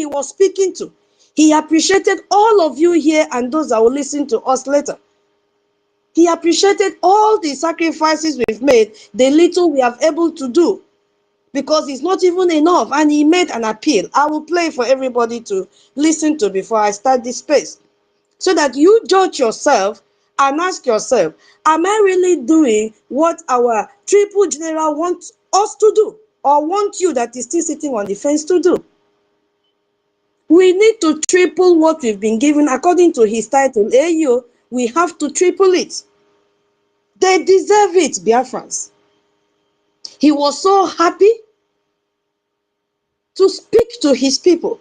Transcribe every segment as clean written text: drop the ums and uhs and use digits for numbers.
he was speaking to. He appreciated all of you here and those that will listen to us later. He appreciated all the sacrifices we've made, the little we have able to do, because it's not even enough. And he made an appeal. I will play for everybody to listen to before I start this space, so that you judge yourself and ask yourself, am I really doing what our triple general wants us to do, or want you that is still sitting on the fence to do? We need to triple what we've been given according to his title. AU, we have to triple it. They deserve it, Biafrans. He was so happy to speak to his people,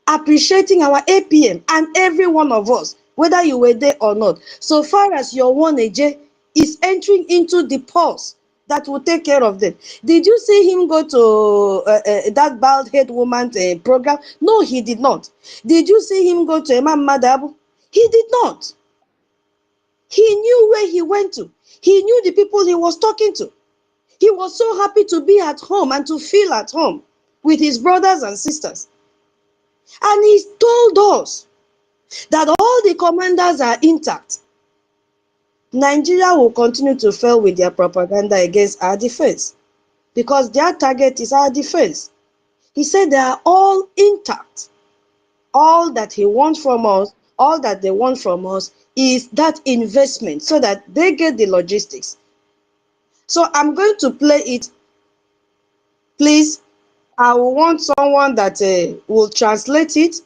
appreciating our APM and every one of us, whether you were there or not. So far as your one AJ is entering into the pulse that will take care of them. Did you see him go to that bald-head woman program? No, he did not. Did you see him go to Imam Madabu? He did not. He knew where he went to. He knew the people he was talking to. He was so happy to be at home and to feel at home with his brothers and sisters. And he told us that all the commanders are intact. Nigeria will continue to fail with their propaganda against our defense, because their target is our defense. He said they are all intact. All that he wants from us, all that they want from us is that investment so that they get the logistics. So I'm going to play it. Please, I will want someone that will translate it.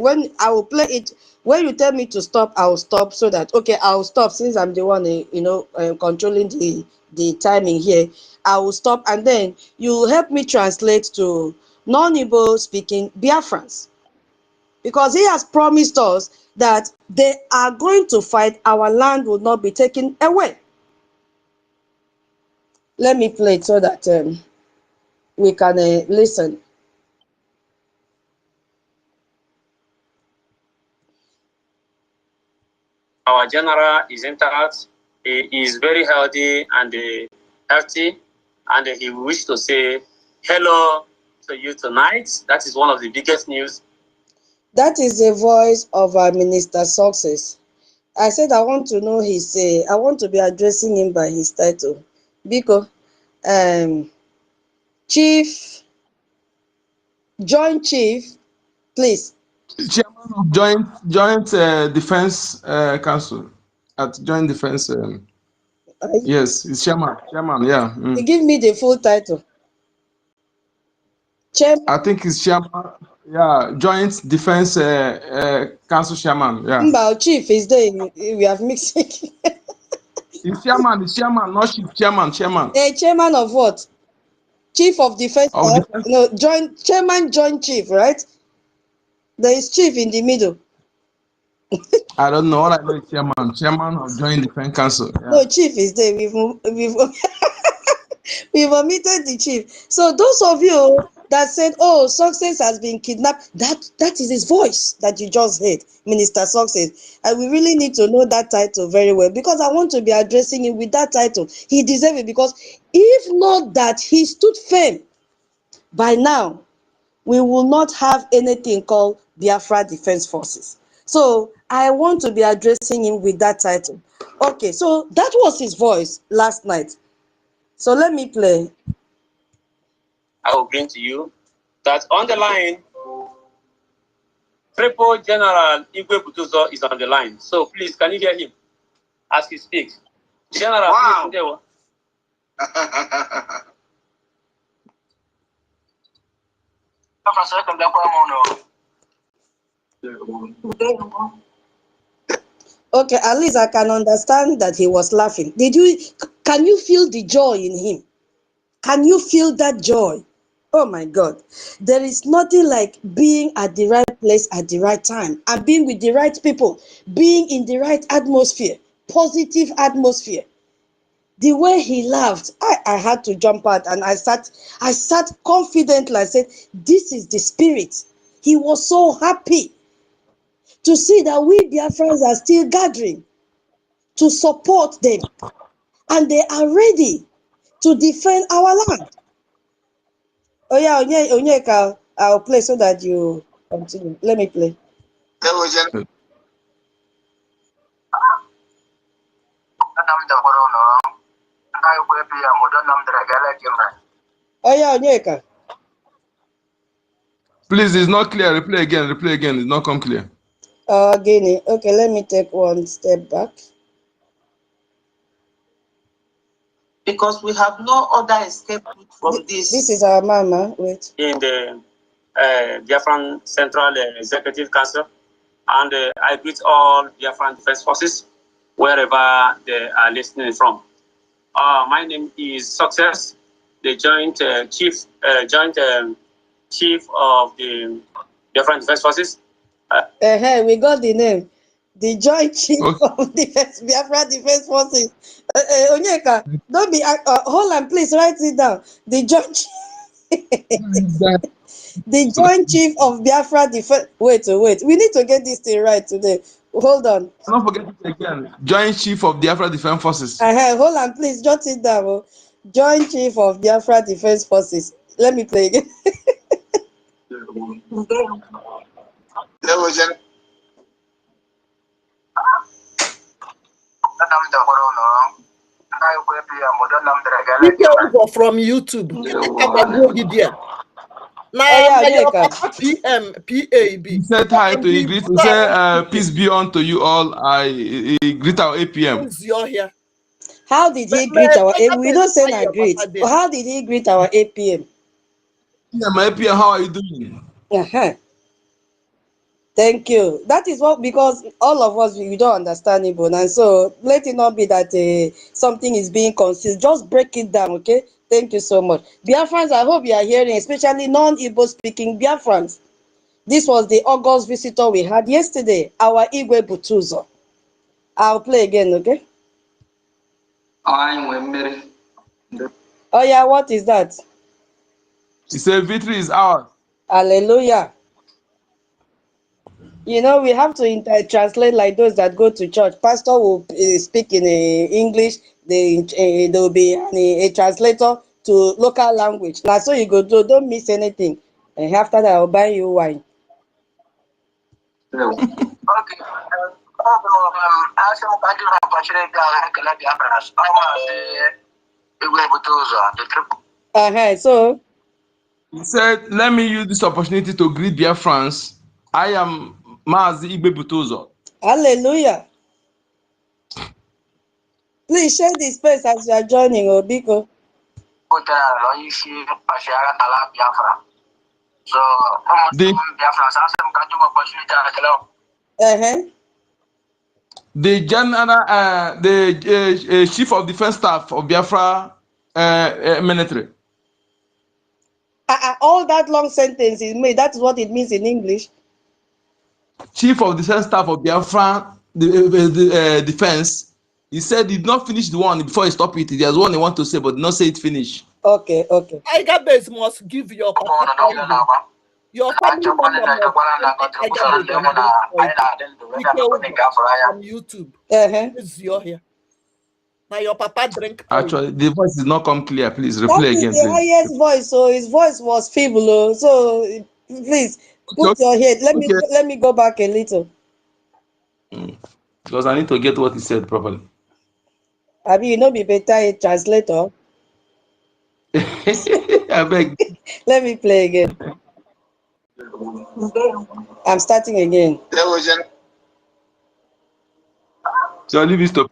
When I will play it, when you tell me to stop, I will stop, so that, okay, I'll stop since I'm the one, controlling the timing here. I will stop, and then you help me translate to non-Igbo speaking Biafrans, because he has promised us that they are going to fight. Our land will not be taken away. Let me play it so that we can listen. Our general is intact. He is very healthy and healthy, and he wishes to say hello to you tonight. That is one of the biggest news. That is the voice of our Minister Success. I said I want to know his, I want to be addressing him by his title. Biko, Chief, Joint Chief, please. Chairman of Joint Defense Council at Joint Defense. Yes, it's Chairman. Yeah. You give me the full title. Chairman. I think it's Chairman. Yeah, Joint Defense Council Chairman. Yeah. Mbao Chief is there. We have mixed. It's Chairman, not Chief. Chairman. Chairman of what? Chief of Defense. Defense. No, Chairman, Joint Chief, right? There is Chief in the middle. I don't know. All I know is Chairman of Joint Defense Council. Yeah. No, Chief is there. We've omitted the Chief. So those of you that said, oh, Success has been kidnapped, that is his voice that you just heard, Minister Success. And we really need to know that title very well, because I want to be addressing him with that title. He deserves it, because if not that he stood firm, by now we will not have anything called Biafra Defense Forces. So I want to be addressing him with that title. Okay, so that was his voice last night. So let me play. I will bring to you that on the line, Triple General Igwe Butuzo is on the line. So please, can you hear him as he speaks? General, wow. Please, okay, at least I can understand that he was laughing. Can you feel the joy in him? Can you feel that joy? Oh my God. There is nothing like being at the right place at the right time and being with the right people, being in the right atmosphere, positive atmosphere. The way he laughed, I had to jump out, and I sat confidently. I said, this is the spirit. He was so happy to see that we Biafrans are still gathering to support them, and they are ready to defend our land. Oh yeah, Onyeka, I'll play so that you continue. Let me play. Oh yeah, Onyeka. Please, it's not clear. Replay again. Replay again. It's not come clear. Guinea. Okay, let me take one step back. Because we have no other escape from this. This is our mama. Wait. In the Biafran Central Executive Council, and I greet all Biafran Defense Forces wherever they are listening from. My name is Success, the Joint Chief of the Biafran Defense Forces. We got the name. The Joint Chief Okay. of Biafra Defense Forces. Onyeka, don't be. Hold on, please write it down. The Joint. The Joint Chief of Biafra Defense. Wait. We need to get this thing right today. Hold on. Don't forget it again. Joint Chief of Biafra Defense Forces. Hold on, please jot it down. Oh. Joint Chief of Biafra Defense Forces. Let me play again. From YouTube. PAB. He said hi to you. Greet. He said, peace be unto you all. I greet our APM. How did he greet our APM? We don't say na greet. How did he greet our APM? Yeah, my APM, how are you doing? Thank you. That is what, because all of us, we don't understand Igbo, and so let it not be that something is being concealed. Just break it down, okay? Thank you so much. Biafrans, I hope you are hearing, especially non-Igbo speaking Biafrans. This was the August visitor we had yesterday, our Igwe Butuzo. I'll play again, okay? Oh yeah, what is that? He said, victory is ours. Hallelujah. You know, we have to translate like those that go to church. Pastor will speak in English. There will be a translator to local language. Now, so you go do, don't miss anything. And after that, I'll buy you wine. Okay. So he said, let me use this opportunity to greet Biafrans. I am Mazi Igbe Butozo. Hallelujah. Please share the space as you are joining, Obiko. The general, the chief of defense staff of Biafra military. All that long sentence is made. That's what it means in English. Chief of defense staff of Biafra the defense. He said he did not finish the one before he stopped it. There's one he want to say, but did not say it finish. Okay. Tiger Base must give your family member from YouTube. Is your here. Now your papa drink. Actually, the voice is not come clear. Please replay that again. That is the highest voice, so his voice was feeble. So please put your head. Let me go back a little. Because I need to get what he said properly. Abi, you know, be better a translator. I beg. Let me play again. I'm starting again. So leave it to.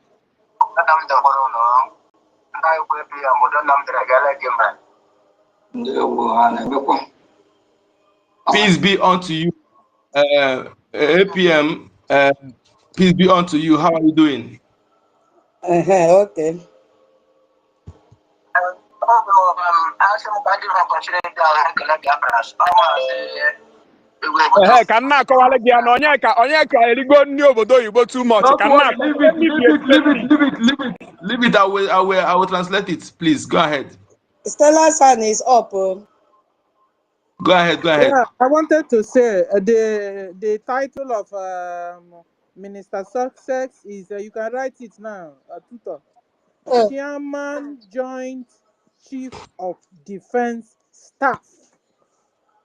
Peace be unto you. APM, peace be unto you. How are you doing? Okay. Ka nna akọwala gị ya na onye ka erigo nri obodo oyibo too much. Leave it. I will translate it. Please go ahead. Stella's hand is up. Go ahead. Yeah, I wanted to say the title of Minister Success is you can write it now. Tutor. Chairman Joint Chief of Defense Staff.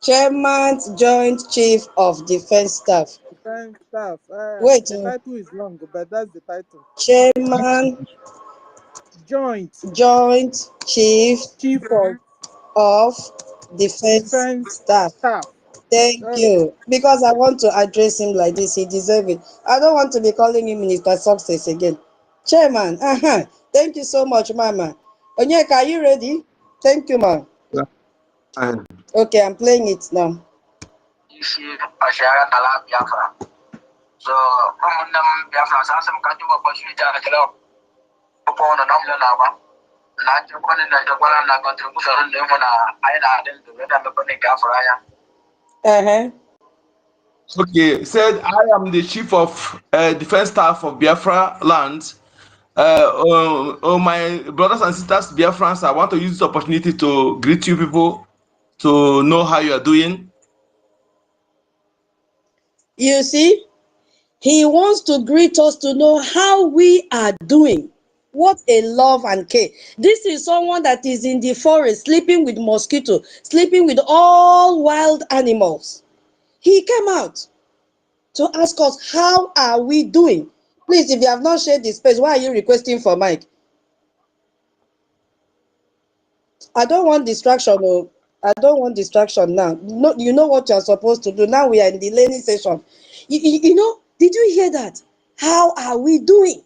Chairman, Joint Chief of Defense Staff. Defense staff. Wait, The title is long, but that's the title. Chairman, Joint Joint Chief Chief of of Defense Defense Staff. Staff. Thank you. Because I want to address him like this. He deserves it. I don't want to be calling him Minister Success again. Chairman, thank you so much, Mama. Onyeka, are you ready? Thank you, Ma. Okay, I'm playing it now. So, Biafra, some country opportunity at the law. Upon a number of not one in the one contribution on the island to let them open a Gafraya. Okay, said I am the chief of defense staff of Biafra land. My brothers and sisters, Biafrans, I want to use this opportunity to greet you people to know how you are doing. You see, he wants to greet us to know how we are doing. What a love and care. This is someone that is in the forest, sleeping with mosquito, sleeping with all wild animals. He came out to ask us, how are we doing? Please, if you have not shared the space, why are you requesting for mic? I don't want distraction. Oh. I don't want distraction now. No, you know what you are supposed to do. Now we are in the learning session. You know, did you hear that? How are we doing?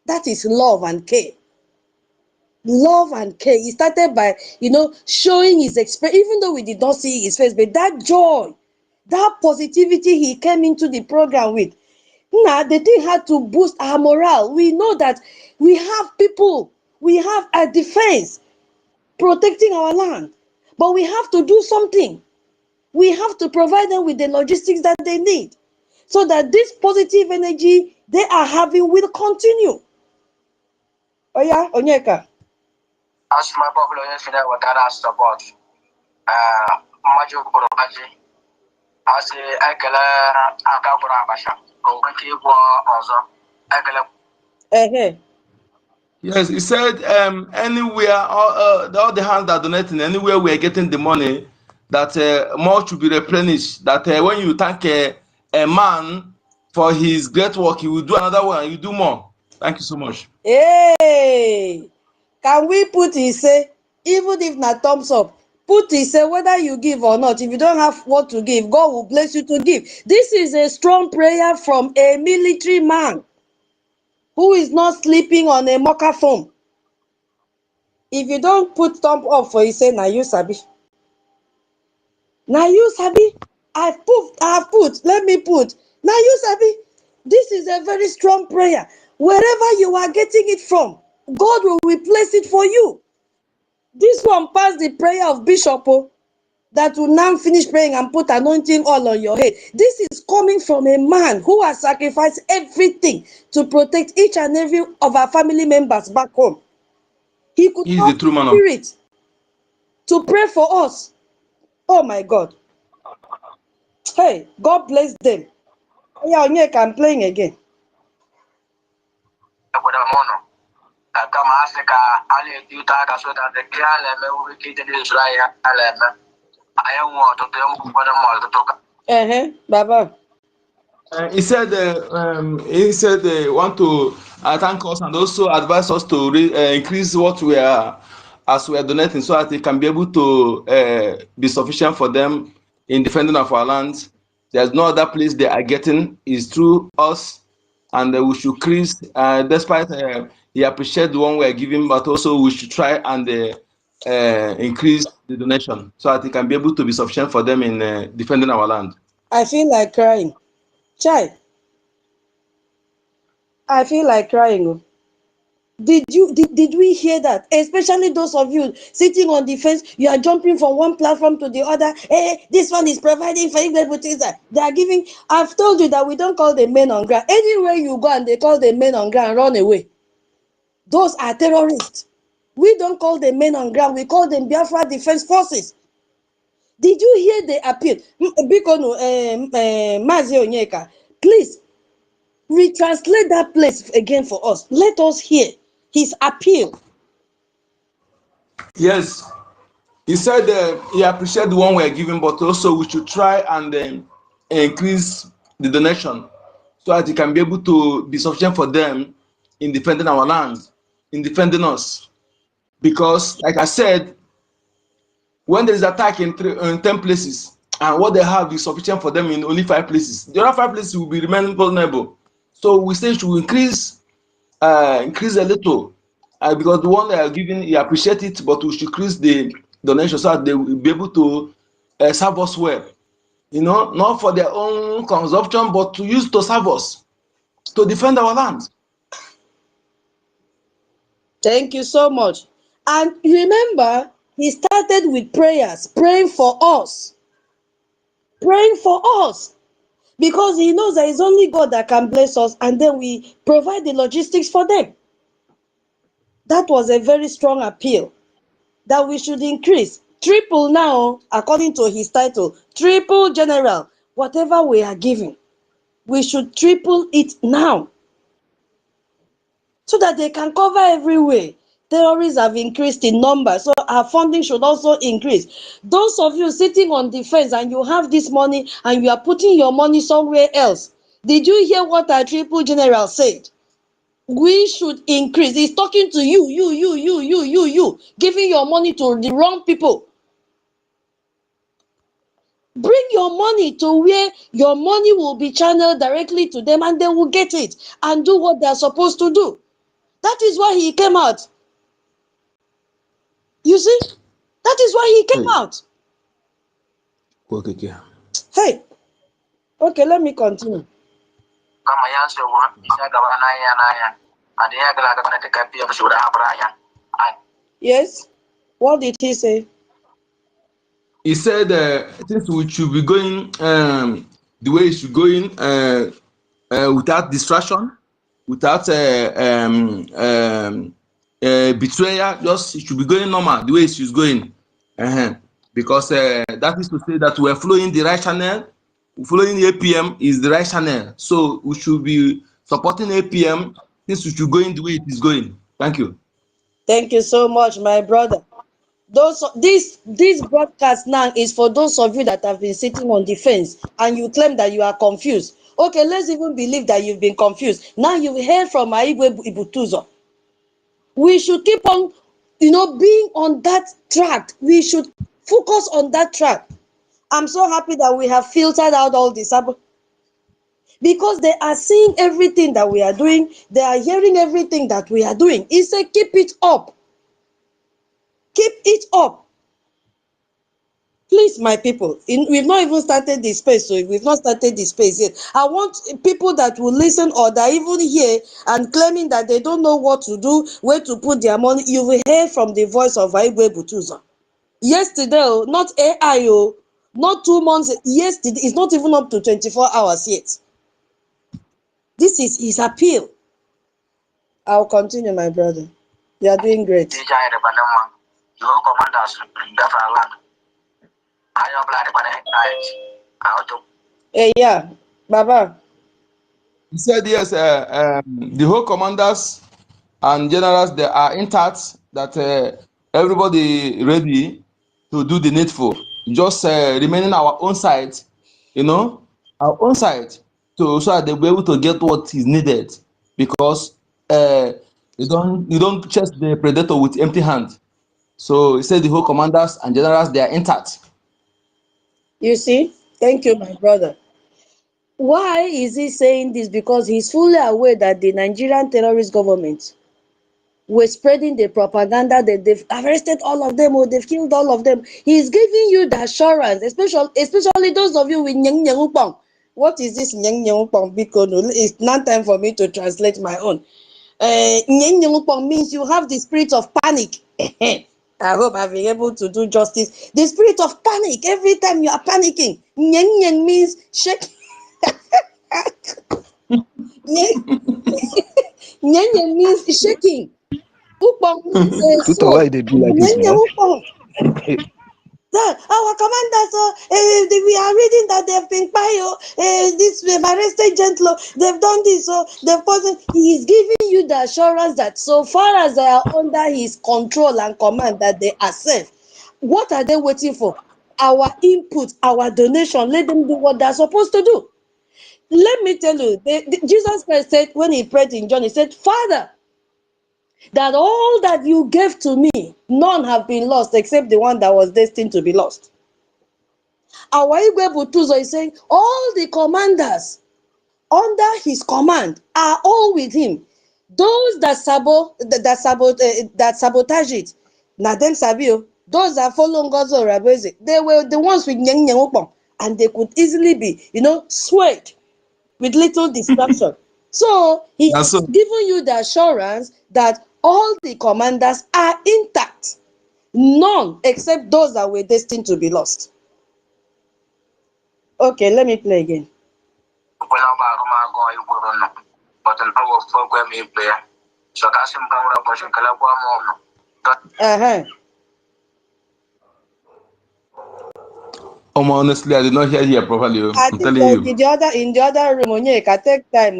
That is love and care. Love and care. He started by, showing his expression, even though we did not see his face, but that joy, that positivity he came into the program with. Now, the thing had to boost our morale. We know that we have people, we have a defense protecting our land, but we have to do something. We have to provide them with the logistics that they need so that this positive energy they are having will continue. Oh yeah, Onyeka. As my population what I support. Maju Kurobaji. I say Ekele Akabura Basha. Oweki Ozo. Ekele. Yes, he said anywhere, all the hands that are donating, anywhere we are getting the money, that more should be replenished. That when you thank a man for his great work, he will do another one and you do more. Thank you so much. Hey, can we put his say, even if not thumbs up, put his say whether you give or not. If you don't have what to give, God will bless you to give. This is a strong prayer from a military man who is not sleeping on a mocha foam. If you don't put thumb up for his say, now you sabi. Now you sabi. I've put, let me put. Now you sabi. This is a very strong prayer. Wherever you are getting it from, God will replace it for you. This one passed the prayer of Bishop that will now finish praying and put anointing all on your head. This is coming from a man who has sacrificed everything to protect each and every of our family members back home. He could He's call the true man of spirit to pray for us. Oh my God. Hey, God bless them. Yeah, Onyeka, I'm playing again. Baba. He said want to thank us and also advise us to increase what we are as we are donating so that it can be able to be sufficient for them in defending of our lands. There's no other place they are getting is through us, and we should increase. Despite he appreciate the one we are giving, but also we should try and increase the donation so that it can be able to be sufficient for them in defending our land. I feel like crying. Chai. I feel like crying. Did we hear that? Especially those of you sitting on the fence, you are jumping from one platform to the other. Hey, this one is providing for things that they are giving. I've told you that we don't call the men on ground. Anywhere you go and they call the men on ground, run away. Those are terrorists. We don't call them men on ground, we call them Biafra Defense Forces. Did you hear the appeal? Bikono, Mazi Onyeka, please retranslate that place again for us. Let us hear his appeal. Yes. He said he appreciated the one we are giving, but also we should try and increase the donation so that it can be able to be sufficient for them in defending our land, in defending us. Because, like I said, when there is attack in 10 places and what they have is sufficient for them in only 5 places, the other 5 places will be remaining vulnerable. So we say should increase a little because the one they are giving, he appreciate it, but we should increase the donation so that they will be able to serve us well. You know, not for their own consumption, but to use to serve us, to defend our land. Thank you so much. And remember, he started with prayers, praying for us, because he knows that it's only God that can bless us, and then we provide the logistics for them. That was a very strong appeal that we should increase. Triple now, according to his title, triple general, whatever we are giving, we should triple it now so that they can cover everywhere. Terrorists have increased in number, so our funding should also increase. Those of you sitting on the fence and you have this money and you are putting your money somewhere else, did you hear what our triple general said? We should increase. He's talking to you, giving your money to the wrong people. Bring your money to where your money will be channeled directly to them and they will get it and do what they are supposed to do. That is why he came out. You see? That is why he came out. Okay. Hey, okay, let me continue. Kama yanse wa ya gaba na ya ade ya gala gaba na ka biya shi da abraya. Yes? What did he say? He said since we should be going the way it should go in without distraction, without betrayal, just it should be going normal the way it is going. Because that is to say that we are following the right channel. Following APM is the right channel, so we should be supporting APM since we should go in the way it is going. Thank you. Thank you so much, my brother. This broadcast now is for those of you that have been sitting on the fence and you claim that you are confused. Okay, let's even believe that you've been confused. Now you've heard from Aigwe Ibutuzo. We should keep on, being on that track. We should focus on that track. I'm so happy that we have filtered out all this because they are seeing everything that we are doing. They are hearing everything that we are doing. He said, keep it up. Keep it up. Please, my people, we've not even started this space, so we've not started this space yet. I want people that will listen or that even hear and claiming that they don't know what to do, where to put their money. You will hear from the voice of Aigwe Butuza. Yesterday, not AI, not 2 months, yesterday, it's not even up to 24 hours yet. This is his appeal. I'll continue, my brother. You are doing great. Yeah, Baba. He said yes, the whole commanders and generals, they are intact, that everybody ready to do the needful. Just remaining our own side, our own side, so that they'll be able to get what is needed, because you don't chase the predator with empty hand. So he said the whole commanders and generals, they are intact. You see? Thank you, my brother. Why is he saying this? Because he's fully aware that the Nigerian terrorist government were spreading the propaganda that they've arrested all of them or they've killed all of them. He's giving you the assurance, especially those of you with Nyang Nyang Upang. What is this Nyang Nyang Upang? Because it's not time for me to translate my own. Nyang Nyang Upang means you have the spirit of panic. I hope I've been able to do justice. The spirit of panic. Every time you are panicking, Nyang Nyang means shake. Nyang means shaking. Upang means Tuta, why they do like this now? Our commanders, we are reading that they've been they've arrested Gentlo, they've done this, so they've caused. He is giving you the assurance that so far as they are under his control and command, that they are safe. What are they waiting for? Our input, our donation, let them do what they're supposed to do. Let me tell you, Jesus Christ said when he prayed in John, he said, Father, that all that you gave to me, none have been lost except the one that was destined to be lost. Our Igwe Butuzo is saying all the commanders under his command are all with him. Those that sabotage it, na them sabio. Those that follow God's Rabezi, they were the ones with Nyeng Nyeng Upong, and they could easily be, swayed with little distraction. So he And has so, given you the assurance that all the commanders are intact, none except those that were destined to be lost. Okay, let me play again. honestly, I did not hear here properly. I I'm think telling you. in the other room, Onyeka, take time,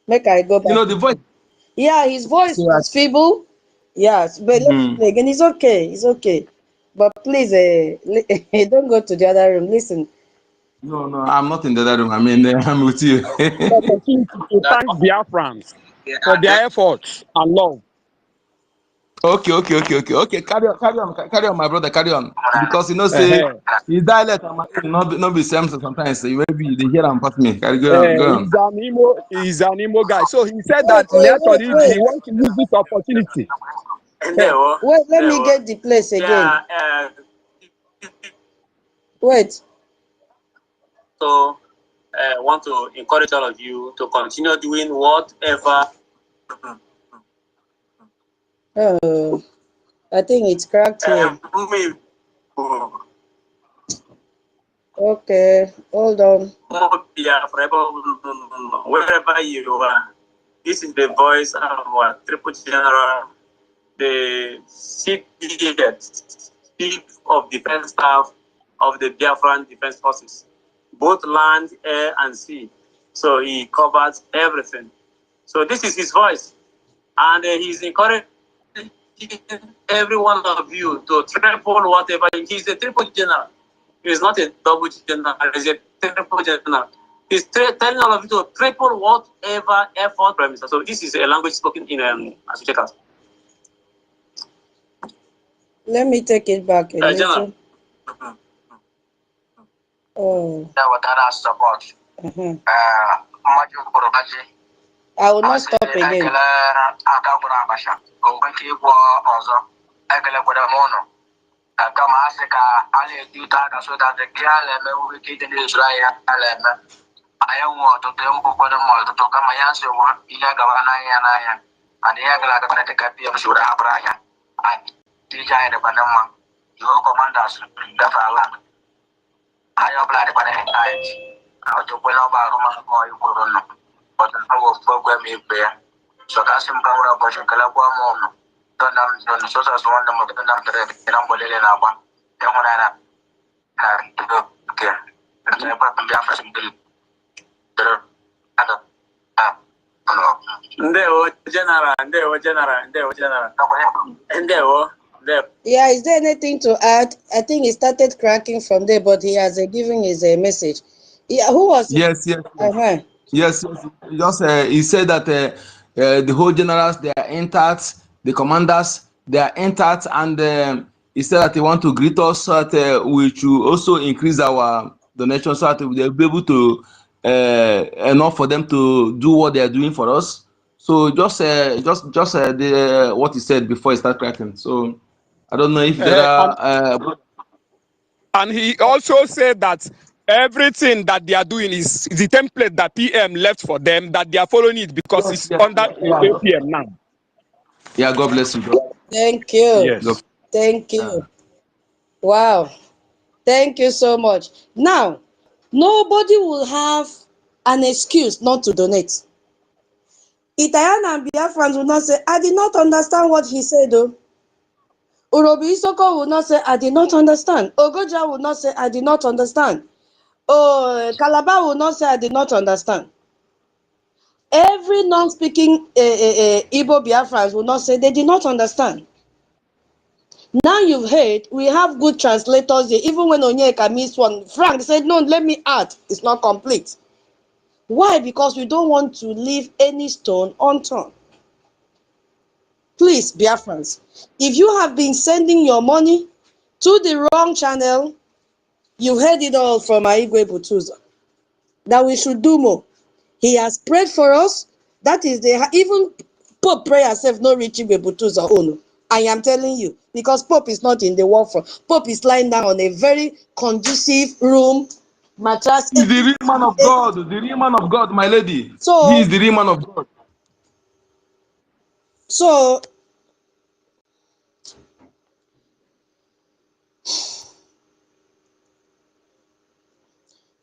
make I go back. The voice. Yeah, his voice So, was feeble. Yes, but let me play again. It's okay. It's okay. But please, don't go to the other room. Listen. no, I'm not in the other room. I mean, I'm with you. Opportunity to thank Biafrans for their efforts and love. Okay. Carry on, my brother. Carry on, because say his dialect not be same sometimes. So maybe you hear him pass me. Go on. He's an Imo guy. So he said Wait, that he wait. wants to use this opportunity. Wait, let me get the place again. Wait. So I want to encourage all of you to continue doing whatever. Oh, I think it's cracked here. Okay, hold on. Wherever you are, this is the voice of our Triple General, the Chief of Defense Staff of the Biafran Defense Forces, both land, air, and sea. So he covers everything. So this is his voice, and he's encouraging every one of you to triple whatever. He's a triple general. He's not a double general. He's a triple general. He's telling all of you to triple whatever effort premises. So this is a language spoken in Asuchekas. Let me take it back a little. General. Oh. Support. I will not stop again. Kama asị ka a na-edute aka so that the girl emewu ike ịdị n'ezuru anyị ala eme anyị nwe ọtụtụ mkpụkwado ma ọtụtụ kama ya nsị wụ ihe gaba n'anya n'anya and ihe gara aga dịka pm soro hapụrụ anya ije anyị dịkwa na mma iwu kọmandas gafe ala anyị ọbụla dịkwa na anyị ọtụkwela ọba agụmakwụkwọ ikwuru nọ ọtụtụ ofu ogwe m ikpe ya so ka asị m ka nwere ụbọchị kelekwa m ụnụ Yeah, is there anything to add? I think he started cracking from there, but he has given his message. Yeah, who was it? Yes. Yes. Just he said that the whole generals, they are intact, the commanders, they are intact, and he said that they want to greet us so that we should also increase our donation so that they'll be able to enough for them to do what they are doing for us. So just what he said before he started cracking. So I don't know if there are. And he also said that everything that they are doing is the template that PM left for them, that they are following it because it's under APM now. Yeah, God bless you. Thank you. Yes. Thank you. Wow. Thank you so much. Now, nobody will have an excuse not to donate. Italian and Biafrans will not say, I did not understand what he said, though. Urobi Isoko will not say, I did not understand. Ogoja will not say, I did not understand. Oh, Calabar will not say, I did not understand. Every non-speaking Igbo Biafrans will not say, they did not understand. Now you've heard, we have good translators here. Even when Onyeka missed one, Frank said, no, let me add. It's not complete. Why? Because we don't want to leave any stone unturned. Please, Biafrans, if you have been sending your money to the wrong channel, you heard it all from Igwe Butuza, that we should do more. He has prayed for us. That is even Pope prayer self no reach Igwe Butuza own. I am telling you, because Pope is not in the war front. Pope is lying down on a very conducive room, mattress. He's the real man of God, the real man of God, my lady. So, He is the real man of God. So,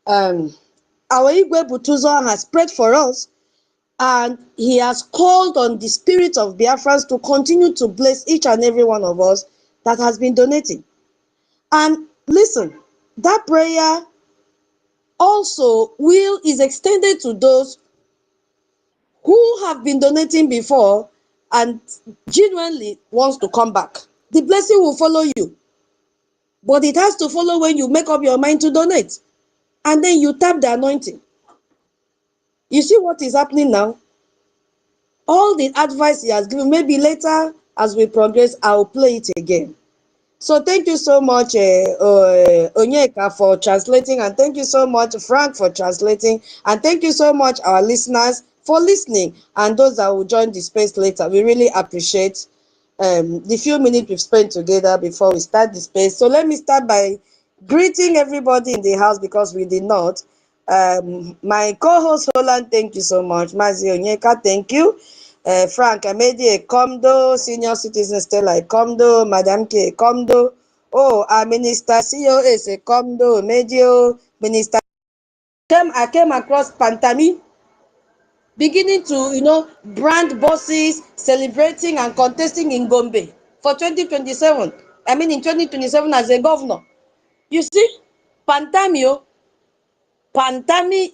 our Igwe Butuzo has prayed for us, and he has called on the spirit of Biafrans to continue to bless each and every one of us that has been donating. And listen, that prayer also is extended to those who have been donating before and genuinely wants to come back. The blessing will follow you, but it has to follow when you make up your mind to donate, and then you tap the anointing. You see what is happening now? All the advice he has given, maybe later as we progress, I'll play it again. So thank you so much, Onyeka, for translating, and thank you so much, Frank, for translating, and thank you so much, our listeners, for listening, and those that will join the space later. We really appreciate the few minutes we've spent together before we start the space. So let me start by greeting everybody in the house, because we did not. My co-host Roland, thank you so much. Mazi Onyeka, thank you. Frank Amedi Ekomdo, Senior Citizen Stella Ekomdo, Madam K Ekomdo. Oh, our Minister COS Ekomdo, Medio, Minister. I came across Pantami beginning to, brand buses, celebrating and contesting in Gombe for 2027. I mean, in 2027 as a governor. You see, Pantami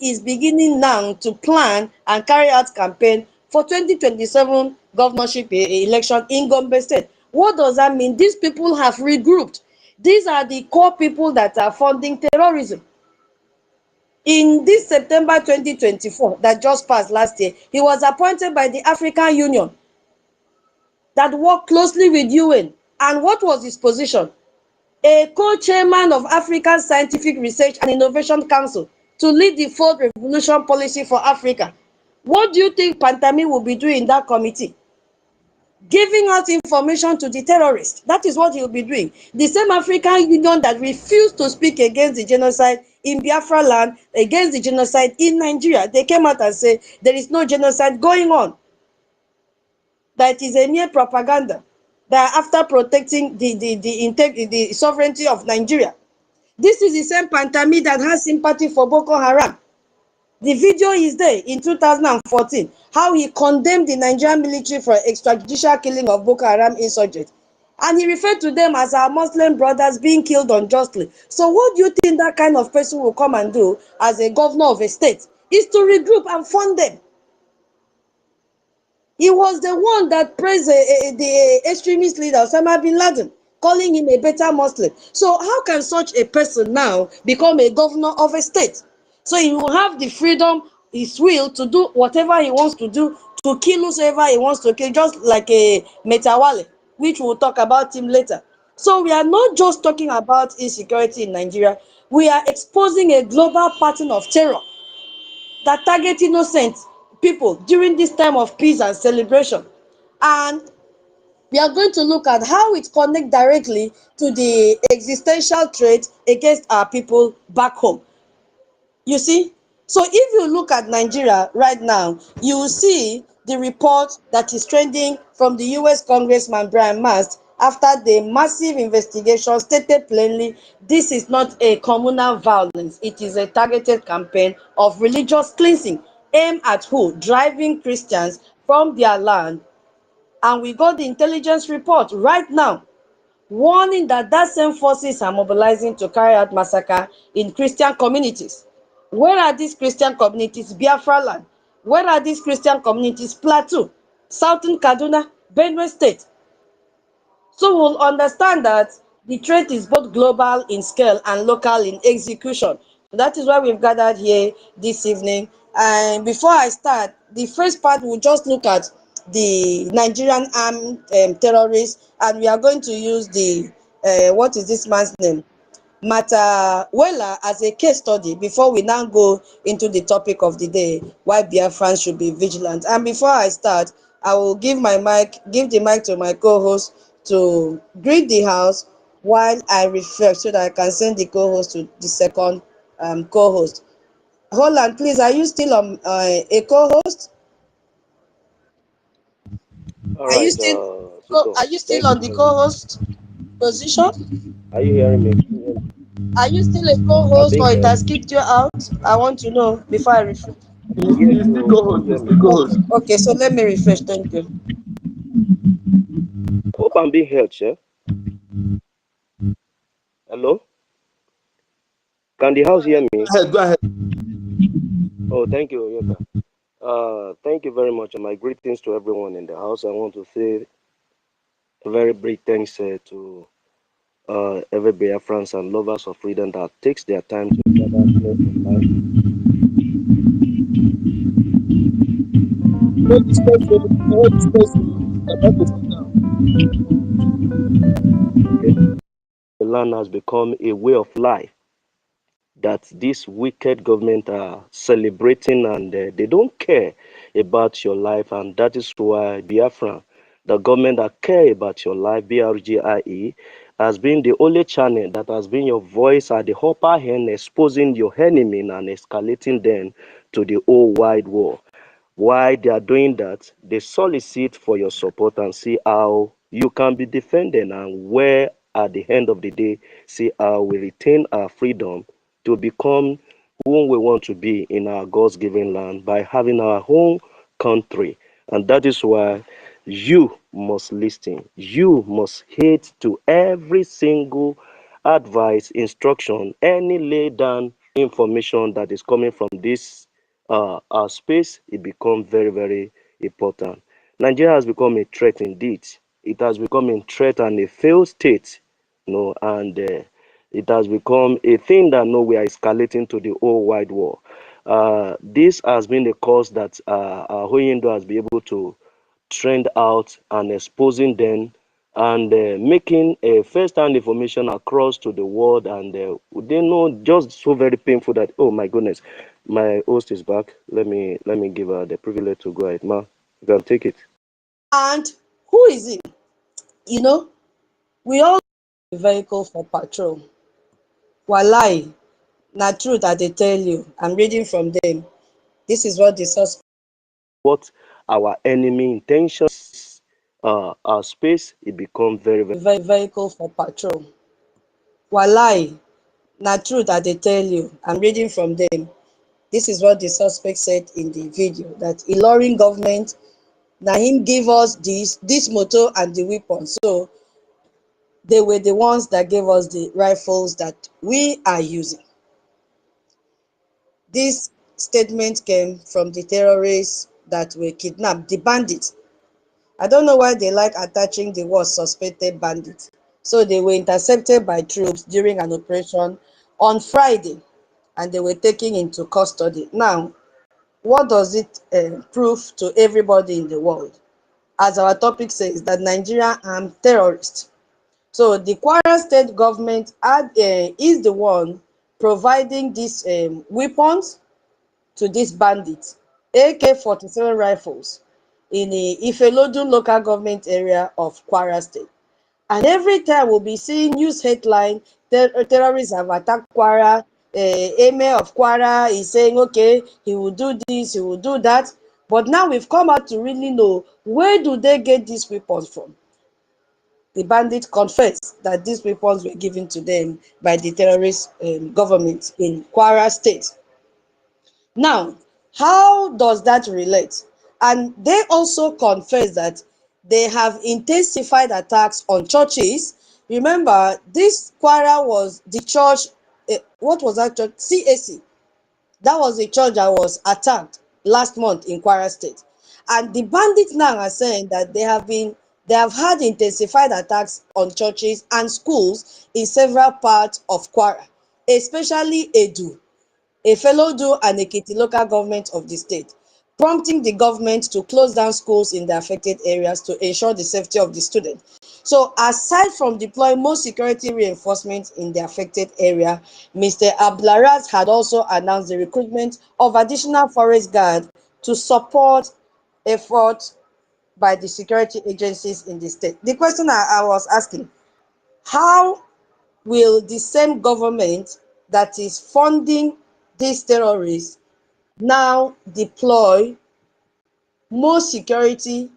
is beginning now to plan and carry out campaign for 2027 governorship election in Gombe State. What does that mean? These people have regrouped. These are the core people that are funding terrorism. In this September 2024 that just passed last year, he was appointed by the African Union that worked closely with UN. And what was his position? A co-chairman of African Scientific Research and Innovation Council to lead the fourth revolution policy for Africa. What do you think Pantami will be doing in that committee? Giving out information to the terrorists. That is what he will be doing. The same African Union that refused to speak against the genocide in Biafra land, against the genocide in Nigeria, they came out and said there is no genocide going on. That is a mere propaganda. That after protecting the sovereignty of Nigeria. This is the same Pantami that has sympathy for Boko Haram. The video is there in 2014, how he condemned the Nigerian military for extrajudicial killing of Boko Haram insurgents. And he referred to them as our Muslim brothers being killed unjustly. So what do you think that kind of person will come and do as a governor of a state? Is to regroup and fund them. He was the one that praised the extremist leader, Osama bin Laden, calling him a better Muslim. So how can such a person now become a governor of a state? So he will have the freedom, his will, to do whatever he wants to do, to kill whoever he wants to kill, just like a Metawale, which we'll talk about him later. So we are not just talking about insecurity in Nigeria. We are exposing a global pattern of terror that target innocent people during this time of peace and celebration. And we are going to look at how it connects directly to the existential threat against our people back home. You see? So if you look at Nigeria right now, you will see the report that is trending from the US Congressman Brian Mast after the massive investigation stated plainly, this is not a communal violence. It is a targeted campaign of religious cleansing aimed at who? Driving Christians from their land. And we got the intelligence report right now warning that same forces are mobilizing to carry out massacre in Christian communities. Where are these Christian communities? Biafra land. Where are these Christian communities? Plateau, Southern Kaduna, Benue State. So we'll understand that the threat is both global in scale and local in execution. So that is why we've gathered here this evening. And before I start, the first part will just look at the Nigerian armed terrorists, and we are going to use the what is this man's name? Matawela as a case study before we now go into the topic of the day, why Biafrans should be vigilant. And before I start, I will give the mic to my co-host to greet the house while I refresh so that I can send the co-host to the second co-host. Holland, please, are you still on a co-host? All Are you right, still Suko, are you still thank you on the very much. co-host position? Are you hearing me? Can you hear me? Are you still a I'm co-host being or it heard. has kicked you out? I want to know before I refresh. Yes, He's still so can co-host. you hear He's me? still co-host. Okay, so let me refresh. Thank you. Hope I'm being heard, sir. Hello? Can the house hear me? Go ahead. Go ahead. Oh, thank you, Yoka. Thank you very much, and my greetings to everyone in the house. I want to say a very big thanks to every Biafrans and lovers of freedom that takes their time to gather here online. Hold this person. Hold this person. The microphone now. Okay. The land has become a way of life that this wicked government are celebrating, and they don't care about your life, and that is why Biafra, the government that care about your life, BRGIE, has been the only channel that has been your voice at the upper hand, exposing your enemy and escalating them to the whole wide world. Why they are doing that, they solicit for your support and see how you can be defended, and where at the end of the day, see how we retain our freedom to become who we want to be in our God's given land by having our own country. And that is why you must listen. You must heed to every single advice, instruction, any laid down information that is coming from this our space. It becomes very, very important. Nigeria has become a threat indeed. It has become a threat and a failed state, and it has become a thing that we are escalating to the whole wide world. This has been the cause that Hoyindo has been able to trend out and exposing them, and making a first-hand information across to the world, and they know just so very painful that, oh my goodness, my host is back. Let me give her the privilege to go ahead, ma. You can take it. And who is it? You know, we all have a vehicle for patrol. Walai, na truth that they tell you. I'm reading from them. This is what the suspect What our enemy intentions, our space, it becomes very, very. vehicle for patrol. Walai, na truth that they tell you. I'm reading from them. This is what the suspect said in the video, that Ilorin government, na him give us this motor and the weapons. So they were the ones that gave us the rifles that we are using. This statement came from the terrorists that were kidnapped, the bandits. I don't know why they like attaching the word suspected bandits. So they were intercepted by troops during an operation on Friday, and they were taken into custody. Now, what does it prove to everybody in the world? As our topic says, that Nigeria armed terrorists. So the Kwara state government is the one providing these weapons to these bandits, AK-47 rifles, in the Ifelodun local government area of Kwara state. And every time we'll be seeing news headline, terrorists have attacked Kwara, Emir of Kwara is saying, okay, he will do this, he will do that. But now we've come out to really know, where do they get these weapons from? The bandits confess that these weapons were given to them by the terrorist government in Kwara state. Now, how does that relate? And they also confess that they have intensified attacks on churches. Remember, this Kwara was the church, what was that church? CAC. That was the church that was attacked last month in Kwara State. And the bandits now are saying that they have been They have had intensified attacks on churches and schools in several parts of Kwara, especially Edu, Efelodu and Ekiti local government of the state, prompting the government to close down schools in the affected areas to ensure the safety of the students. So aside from deploying more security reinforcements in the affected area, Mr. Ablaraz had also announced the recruitment of additional forest guards to support efforts by the security agencies in the state. The question I was asking, how will the same government that is funding these terrorists now deploy more security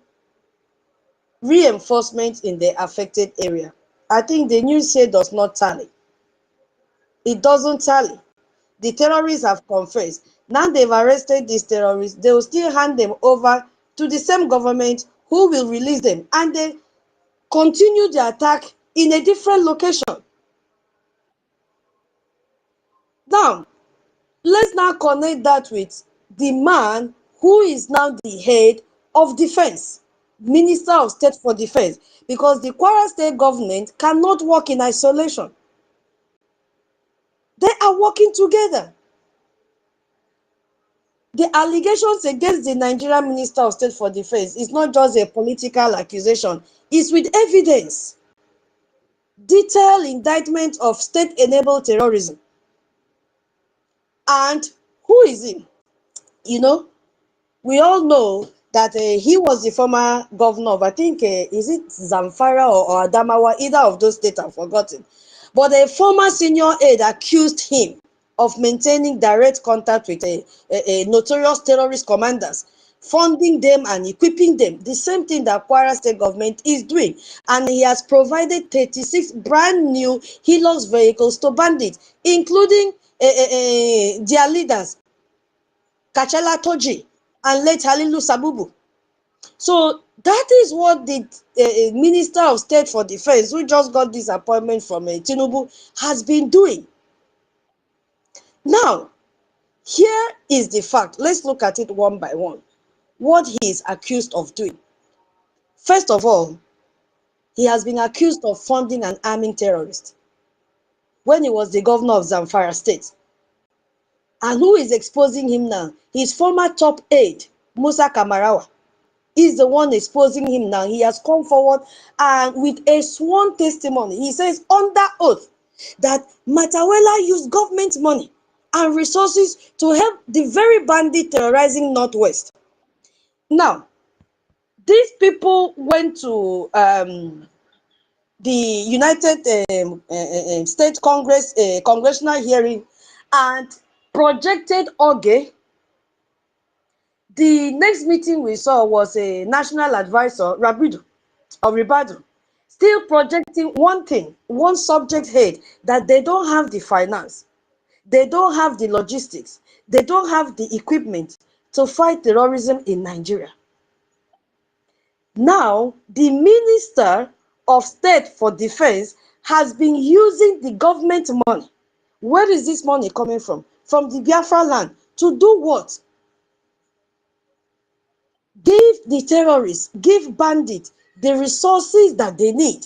reinforcement in the affected area? I think the news say does not tally. It doesn't tally. The terrorists have confessed. Now they've arrested these terrorists. They will still hand them over to the same government who will release them. And they continue the attack in a different location. Now, let's now connect that with the man who is now the head of defense, Minister of State for Defense, because the Kwara State government cannot work in isolation. They are working together. The allegations against the Nigerian Minister of State for Defense is not just a political accusation, it's with evidence. Detailed indictment of state-enabled terrorism. And who is he? You know, we all know that he was the former governor of, I think, is it Zamfara or Adamawa, either of those states, I've forgotten. But a former senior aide accused him of maintaining direct contact with a notorious terrorist commanders, funding them and equipping them. The same thing that Kwara State government is doing. And he has provided 36 brand new Hilux vehicles to bandits, including their leaders, Kachala Toji and late Halilu Sabubu. So that is what the Minister of State for Defense, who just got this appointment from Tinubu, has been doing. Now, here is the fact. Let's look at it one by one. What he is accused of doing. First of all, he has been accused of funding and arming terrorists when he was the governor of Zamfara State. And who is exposing him now? His former top aide, Musa Kamarawa, is the one exposing him now. He has come forward and with a sworn testimony, he says under oath that Matawela used government money and resources to help the very bandit terrorizing Northwest. Now, these people went to the United States Congress congressional hearing and projected Oge. The next meeting we saw was a national advisor, Ribadu, still projecting one thing, one subject head, that they don't have the finance, they don't have the logistics, they don't have the equipment to fight terrorism in Nigeria. Now, the Minister of State for Defense has been using the government money. Where is this money coming from? From the Biafra land. To do what? Give the terrorists, give bandits the resources that they need.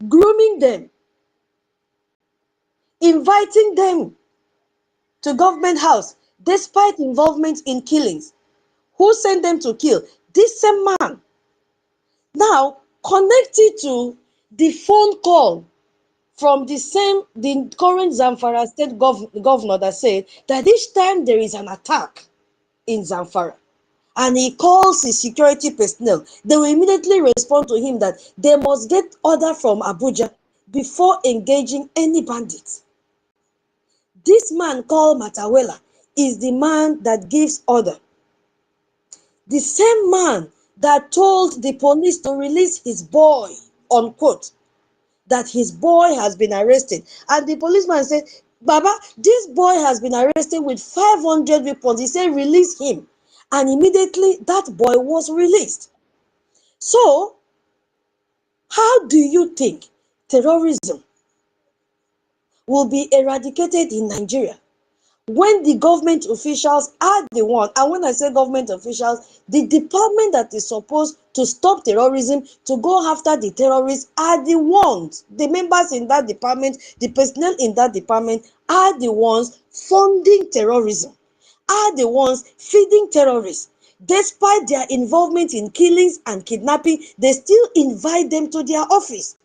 Grooming them, inviting them to government house despite involvement in killings. Who sent them to kill? This same man. Now, connected to the phone call from the current Zamfara state governor that said that each time there is an attack in Zamfara, and he calls his security personnel, they will immediately respond to him that they must get order from Abuja before engaging any bandits. This man called Matawela is the man that gives order. The same man that told the police to release his boy, unquote, that his boy has been arrested. And the policeman said, Baba, this boy has been arrested with 500 weapons. He said, release him. And immediately that boy was released. So, how do you think terrorism will be eradicated in Nigeria when the government officials are the one, and when I say government officials, the department that is supposed to stop terrorism, to go after the terrorists, are the ones, the members in that department, the personnel in that department are the ones funding terrorism, are the ones feeding terrorists. Despite their involvement in killings and kidnapping, they still invite them to their office.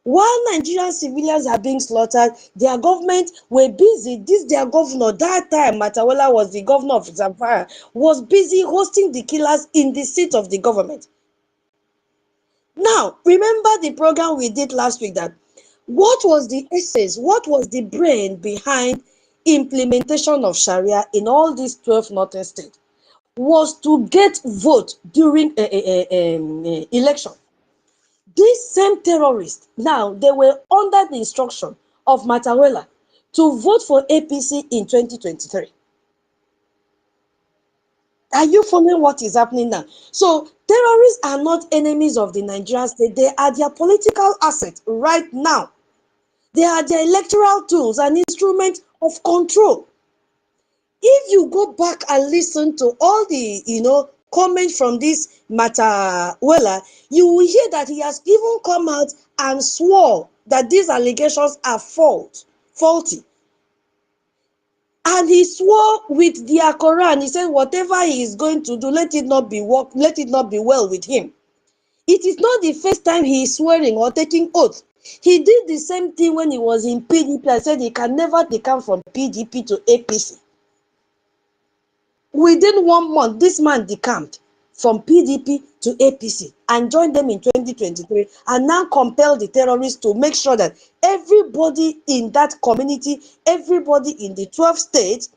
While Nigerian civilians are being slaughtered, their government were busy. This their governor, that time Matawala was the governor of Zamfara, was busy hosting the killers in the seat of the government. Now, remember the program we did last week, that what was the essence, what was the brain behind implementation of Sharia in all these 12 northern states? Was to get vote during election. These same terrorists, now they were under the instruction of Matawela to vote for APC in 2023. Are you following what is happening now? So terrorists are not enemies of the Nigerian state. They are their political assets right now. They are their electoral tools and instruments of control. If you go back and listen to all the comments from this Matawela, you will hear that he has even come out and swore that these allegations are faulty. And he swore with their Quran. He said, whatever he is going to do, let it not be well with him. It is not the first time he is swearing or taking oath. He did the same thing when he was in PDP. I said he can never become from PDP to APC. Within 1 month, this man decamped from PDP to APC and joined them in 2023, and now compel the terrorists to make sure that everybody in that community, everybody in the 12 states,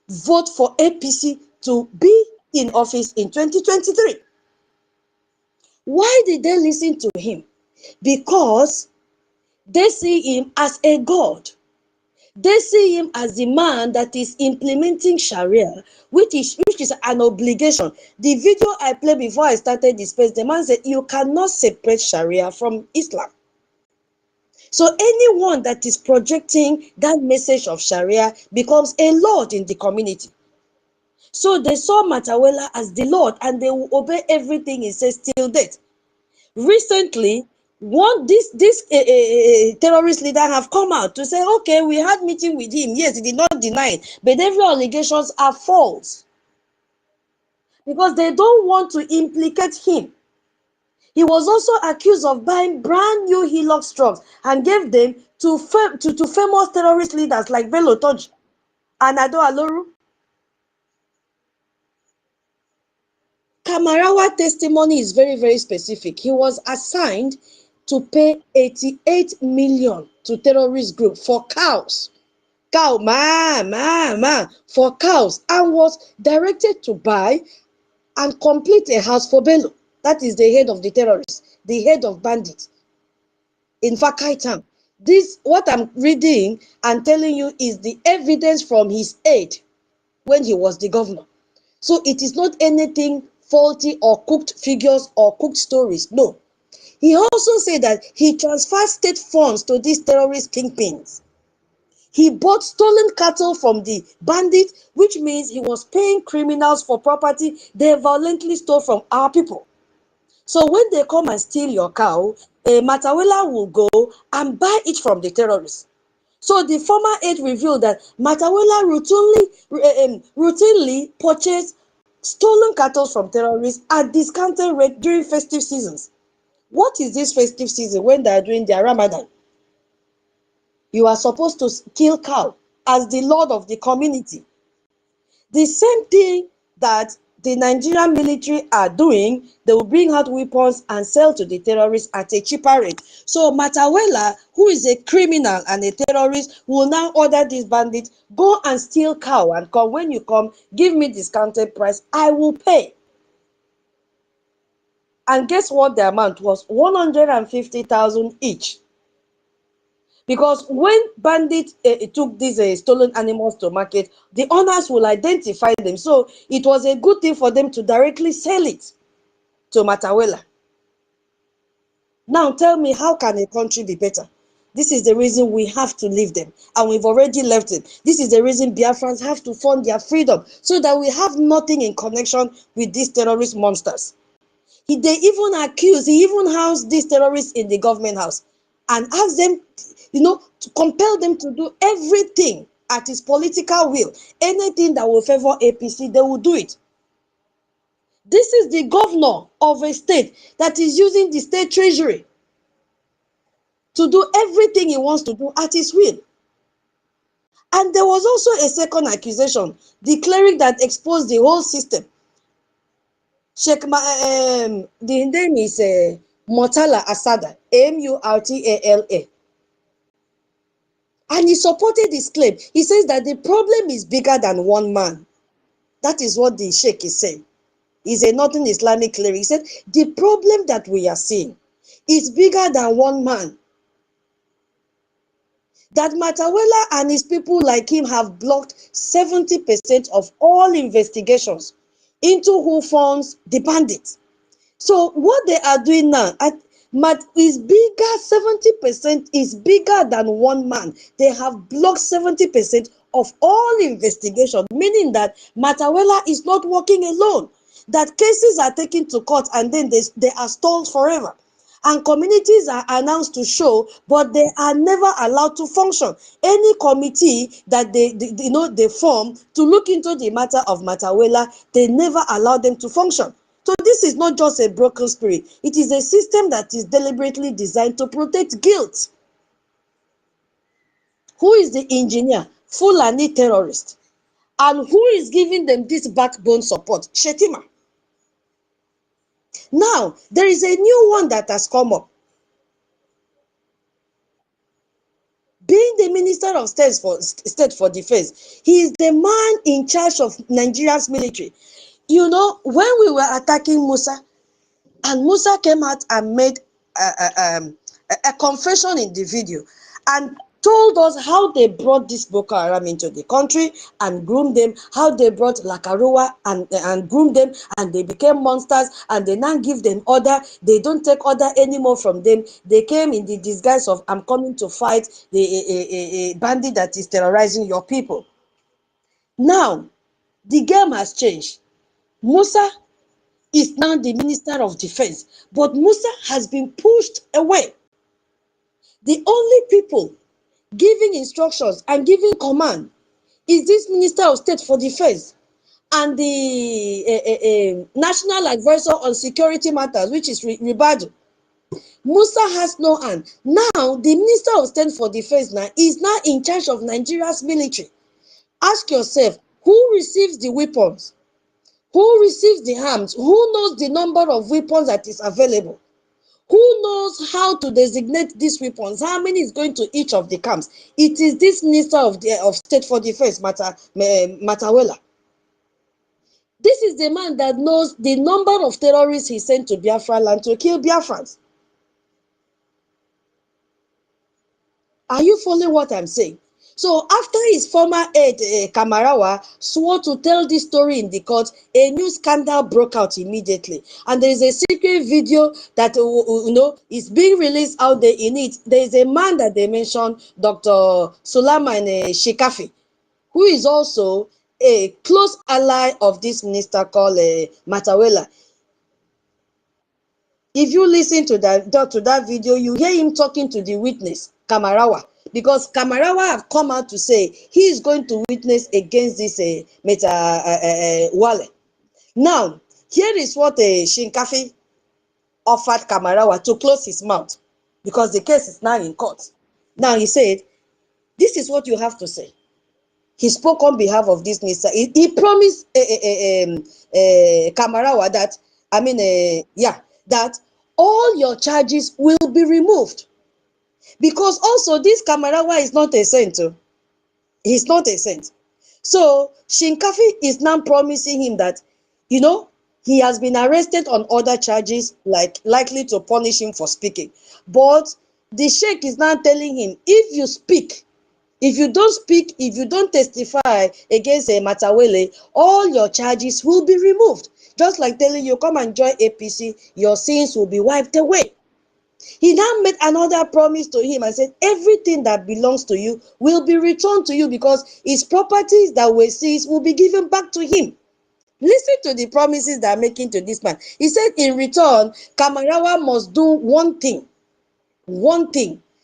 vote for APC to be in office in 2023. Why did they listen to him? Because they see him as a god. They see him as the man that is implementing Sharia, which is an obligation. The video I played before I started this space, the man said you cannot separate Sharia from Islam. So anyone that is projecting that message of Sharia becomes a lord in the community. So they saw Matawela as the Lord, and they will obey everything he says till date. Recently, this terrorist leader have come out to say, okay, we had meeting with him. Yes, he did not deny it, but every allegations are false because they don't want to implicate him. He was also accused of buying brand new Hilux trucks and gave them to famous terrorist leaders like Bello Toji and Ado Aloru. Kamarawa testimony is very, very specific. He was assigned to pay 88 million to terrorist group for cows. For cows, and was directed to buy and complete a house for Bello. That is the head of the terrorists, the head of bandits in Fakai town. This, what I'm reading and telling you, is the evidence from his aide when he was the governor. So it is not anything faulty or cooked figures or cooked stories. No. He also said that he transferred state funds to these terrorist kingpins. He bought stolen cattle from the bandits, which means he was paying criminals for property they violently stole from our people. So when they come and steal your cow, Matawela will go and buy it from the terrorists. So the former aide revealed that Matawela routinely purchased stolen cattle from terrorists at discounted rate during festive seasons. What is this festive season when they are doing their Ramadan? You are supposed to kill cow as the lord of the community. The same thing that the Nigerian military are doing, they will bring out weapons and sell to the terrorists at a cheaper rate. So Matawela, who is a criminal and a terrorist, will now order these bandits, go and steal cow and come. When you come, give me discounted price, I will pay. And guess what the amount was? 150,000 each. Because when bandits took these stolen animals to market, the owners will identify them. So it was a good thing for them to directly sell it to Matawela. Now tell me, how can a country be better? This is the reason we have to leave them, and we've already left them. This is the reason Biafrans have to fund their freedom, so that we have nothing in connection with these terrorist monsters. He even housed these terrorists in the government house and asked them, to compel them to do everything at his political will. Anything that will favor APC, they will do it. This is the governor of a state that is using the state treasury to do everything he wants to do at his will. And there was also a second accusation, declaring that exposed the whole system. The name is Murtala Asada, Murtala. And he supported his claim. He says that the problem is bigger than one man. That is what the Sheikh is saying. He's a Northern Islamic cleric. He said, the problem that we are seeing is bigger than one man. That Matawela and his people like him have blocked 70% of all investigations into who funds the bandits. So what they are doing now is bigger, 70% is bigger than one man. They have blocked 70% of all investigation, meaning that Matawela is not working alone. That cases are taken to court and then they are stalled forever. And communities are announced to show, but they are never allowed to function. Any committee that they form to look into the matter of Matawela, they never allow them to function. So this is not just a broken spirit. It is a system that is deliberately designed to protect guilt. Who is the engineer? Fulani terrorist. And who is giving them this backbone support? Shetima. Now, there is a new one that has come up. Being the Minister of State for Defense, he is the man in charge of Nigeria's military. When we were attacking Musa, and Musa came out and made a confession in the video and told us how they brought this Boko Haram into the country and groomed them, how they brought Lakarua and groomed them, and they became monsters, and they now give them order. They don't take order anymore from them. They came in the disguise of, I'm coming to fight the bandit that is terrorizing your people. Now, the game has changed. Musa is now the Minister of Defense, but Musa has been pushed away. The only people giving instructions and giving command is this Minister of State for Defense and the National Advisor on Security Matters, which is Ribadu. Musa has no hand. Now, the Minister of State for Defense is now in charge of Nigeria's military. Ask yourself, who receives the weapons? Who receives the arms? Who knows the number of weapons that is available? Who knows how to designate these weapons? How many is going to each of the camps? It is this Minister of State for Defense, Matawela. This is the man that knows the number of terrorists he sent to Biafra land to kill Biafrans. Are you following what I'm saying? So after his former aide, Kamarawa, swore to tell this story in the court, a new scandal broke out immediately. And there is a secret video that is being released out there. In it, there is a man that they mentioned, Dr. Sulaiman Shikafi, who is also a close ally of this minister called Matawela. If you listen to that video, you hear him talking to the witness, Kamarawa. Because Kamarawa have come out to say he is going to witness against this Wale. Now, here is what Shinkafi offered Kamarawa to close his mouth, because the case is now in court. Now he said, this is what you have to say. He spoke on behalf of this minister. He promised Kamarawa that, that all your charges will be removed. Because also this Kamarawa is not a saint. He's not a saint. So Shinkafi is now promising him that, he has been arrested on other charges, like likely to punish him for speaking. But the Sheikh is now telling him, if you speak, if you don't speak, if you don't testify against Matawele, all your charges will be removed. Just like telling you, come and join APC, your sins will be wiped away. He now made another promise to him and said, everything that belongs to you will be returned to you because his properties that were seized will be given back to him. Listen to the promises they are making to this man. He said, in return, Kamarawa must do one thing,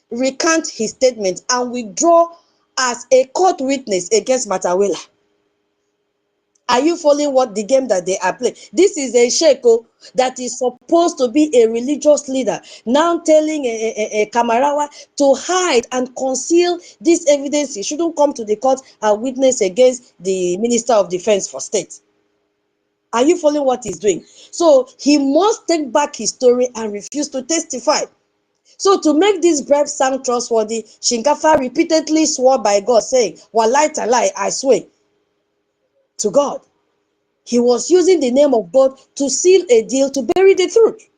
recant his statement and withdraw as a court witness against Matawela. Are you following what the game that they are playing? This is a sheikh that is supposed to be a religious leader, now telling a Kamarawa to hide and conceal this evidence. He shouldn't come to the court and witness against the Minister of Defense for State. Are you following what he's doing? So he must take back his story and refuse to testify. So to make this bribe sound trustworthy, Shinkafa repeatedly swore by God, saying, Walai talai, I swear to God. He was using the name of God to seal a deal to bury the truth.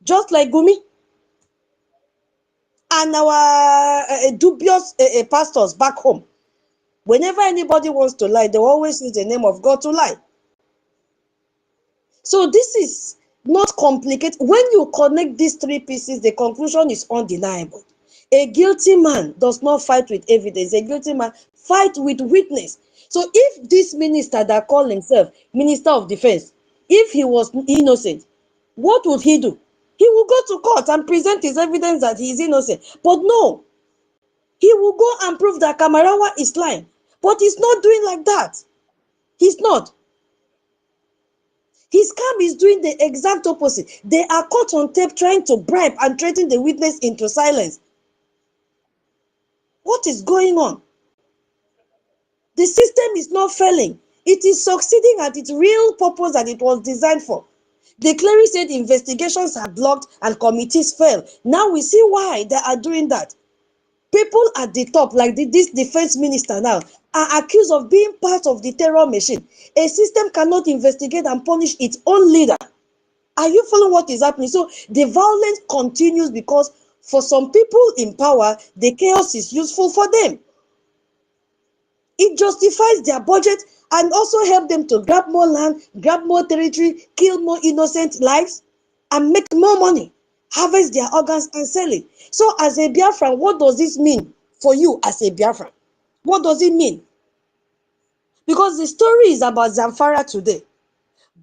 Just like Gumi. And our dubious pastors back home. Whenever anybody wants to lie, they always use the name of God to lie. So this is not complicated. When you connect these three pieces, the conclusion is undeniable. A guilty man does not fight with evidence. A guilty man fights with witness. So if this minister that called himself Minister of Defense, if he was innocent, what would he do? He will go to court and present his evidence that he is innocent. But no, he will go and prove that Kamarawa is lying. But he's not doing like that. He's not. His camp is doing the exact opposite. They are caught on tape trying to bribe and threaten the witness into silence. What is going on? The system is not failing. It is succeeding at its real purpose that it was designed for. The cleric said investigations are blocked and committees fail. Now we see why they are doing that. People at the top, like this defense minister now, are accused of being part of the terror machine. A system cannot investigate and punish its own leader. Are you following what is happening? So the violence continues because for some people in power, the chaos is useful for them. It justifies their budget and also help them to grab more land, grab more territory, kill more innocent lives, and make more money, harvest their organs and sell it. So as a Biafran, what does this mean for you as a Biafran? What does it mean? Because the story is about Zamfara today.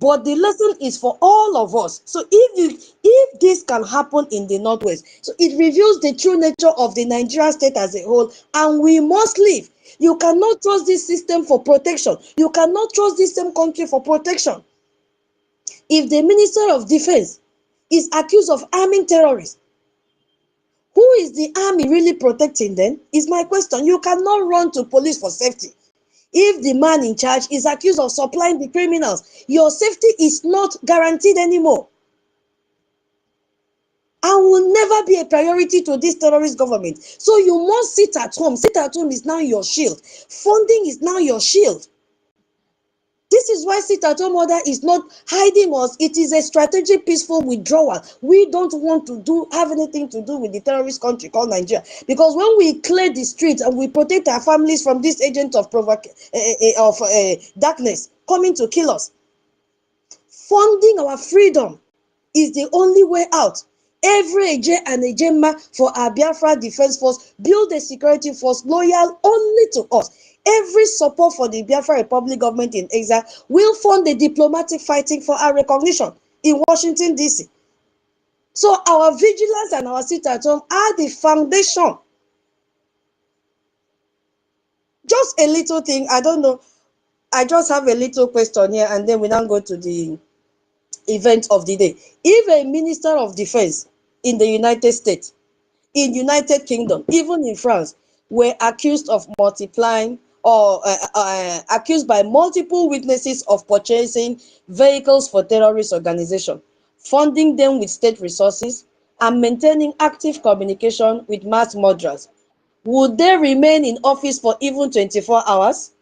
But the lesson is for all of us. So if this can happen in the Northwest, so it reveals the true nature of the Nigerian state as a whole, and we must live. You cannot trust this system for protection. You cannot trust this same country for protection. If the Minister of Defense is accused of arming terrorists, who is the army really protecting then? Is my question. You cannot run to police for safety. If the man in charge is accused of supplying the criminals, your safety is not guaranteed anymore. And will never be a priority to this terrorist government. So you must sit at home. Sit at home is now your shield. Funding is now your shield. This is why sit at home order is not hiding us. It is a strategic peaceful withdrawal. We don't want to have anything to do with the terrorist country called Nigeria. Because when we clear the streets and we protect our families from this agent of darkness coming to kill us, funding our freedom is the only way out. Every Eje and Ejema for our Biafra Defense Force build a security force loyal only to us. Every support for the Biafra Republic government in exile will fund the diplomatic fighting for our recognition in Washington, D.C. So our vigilance and our sit at home are the foundation. Just a little thing, I don't know. I just have a little question here and then we now go to the event of the day. If a Minister of Defense in the United States, in United Kingdom, even in France, were accused of multiplying or accused by multiple witnesses of purchasing vehicles for terrorist organization, funding them with state resources, and maintaining active communication with mass murderers, would they remain in office for even 24 hours?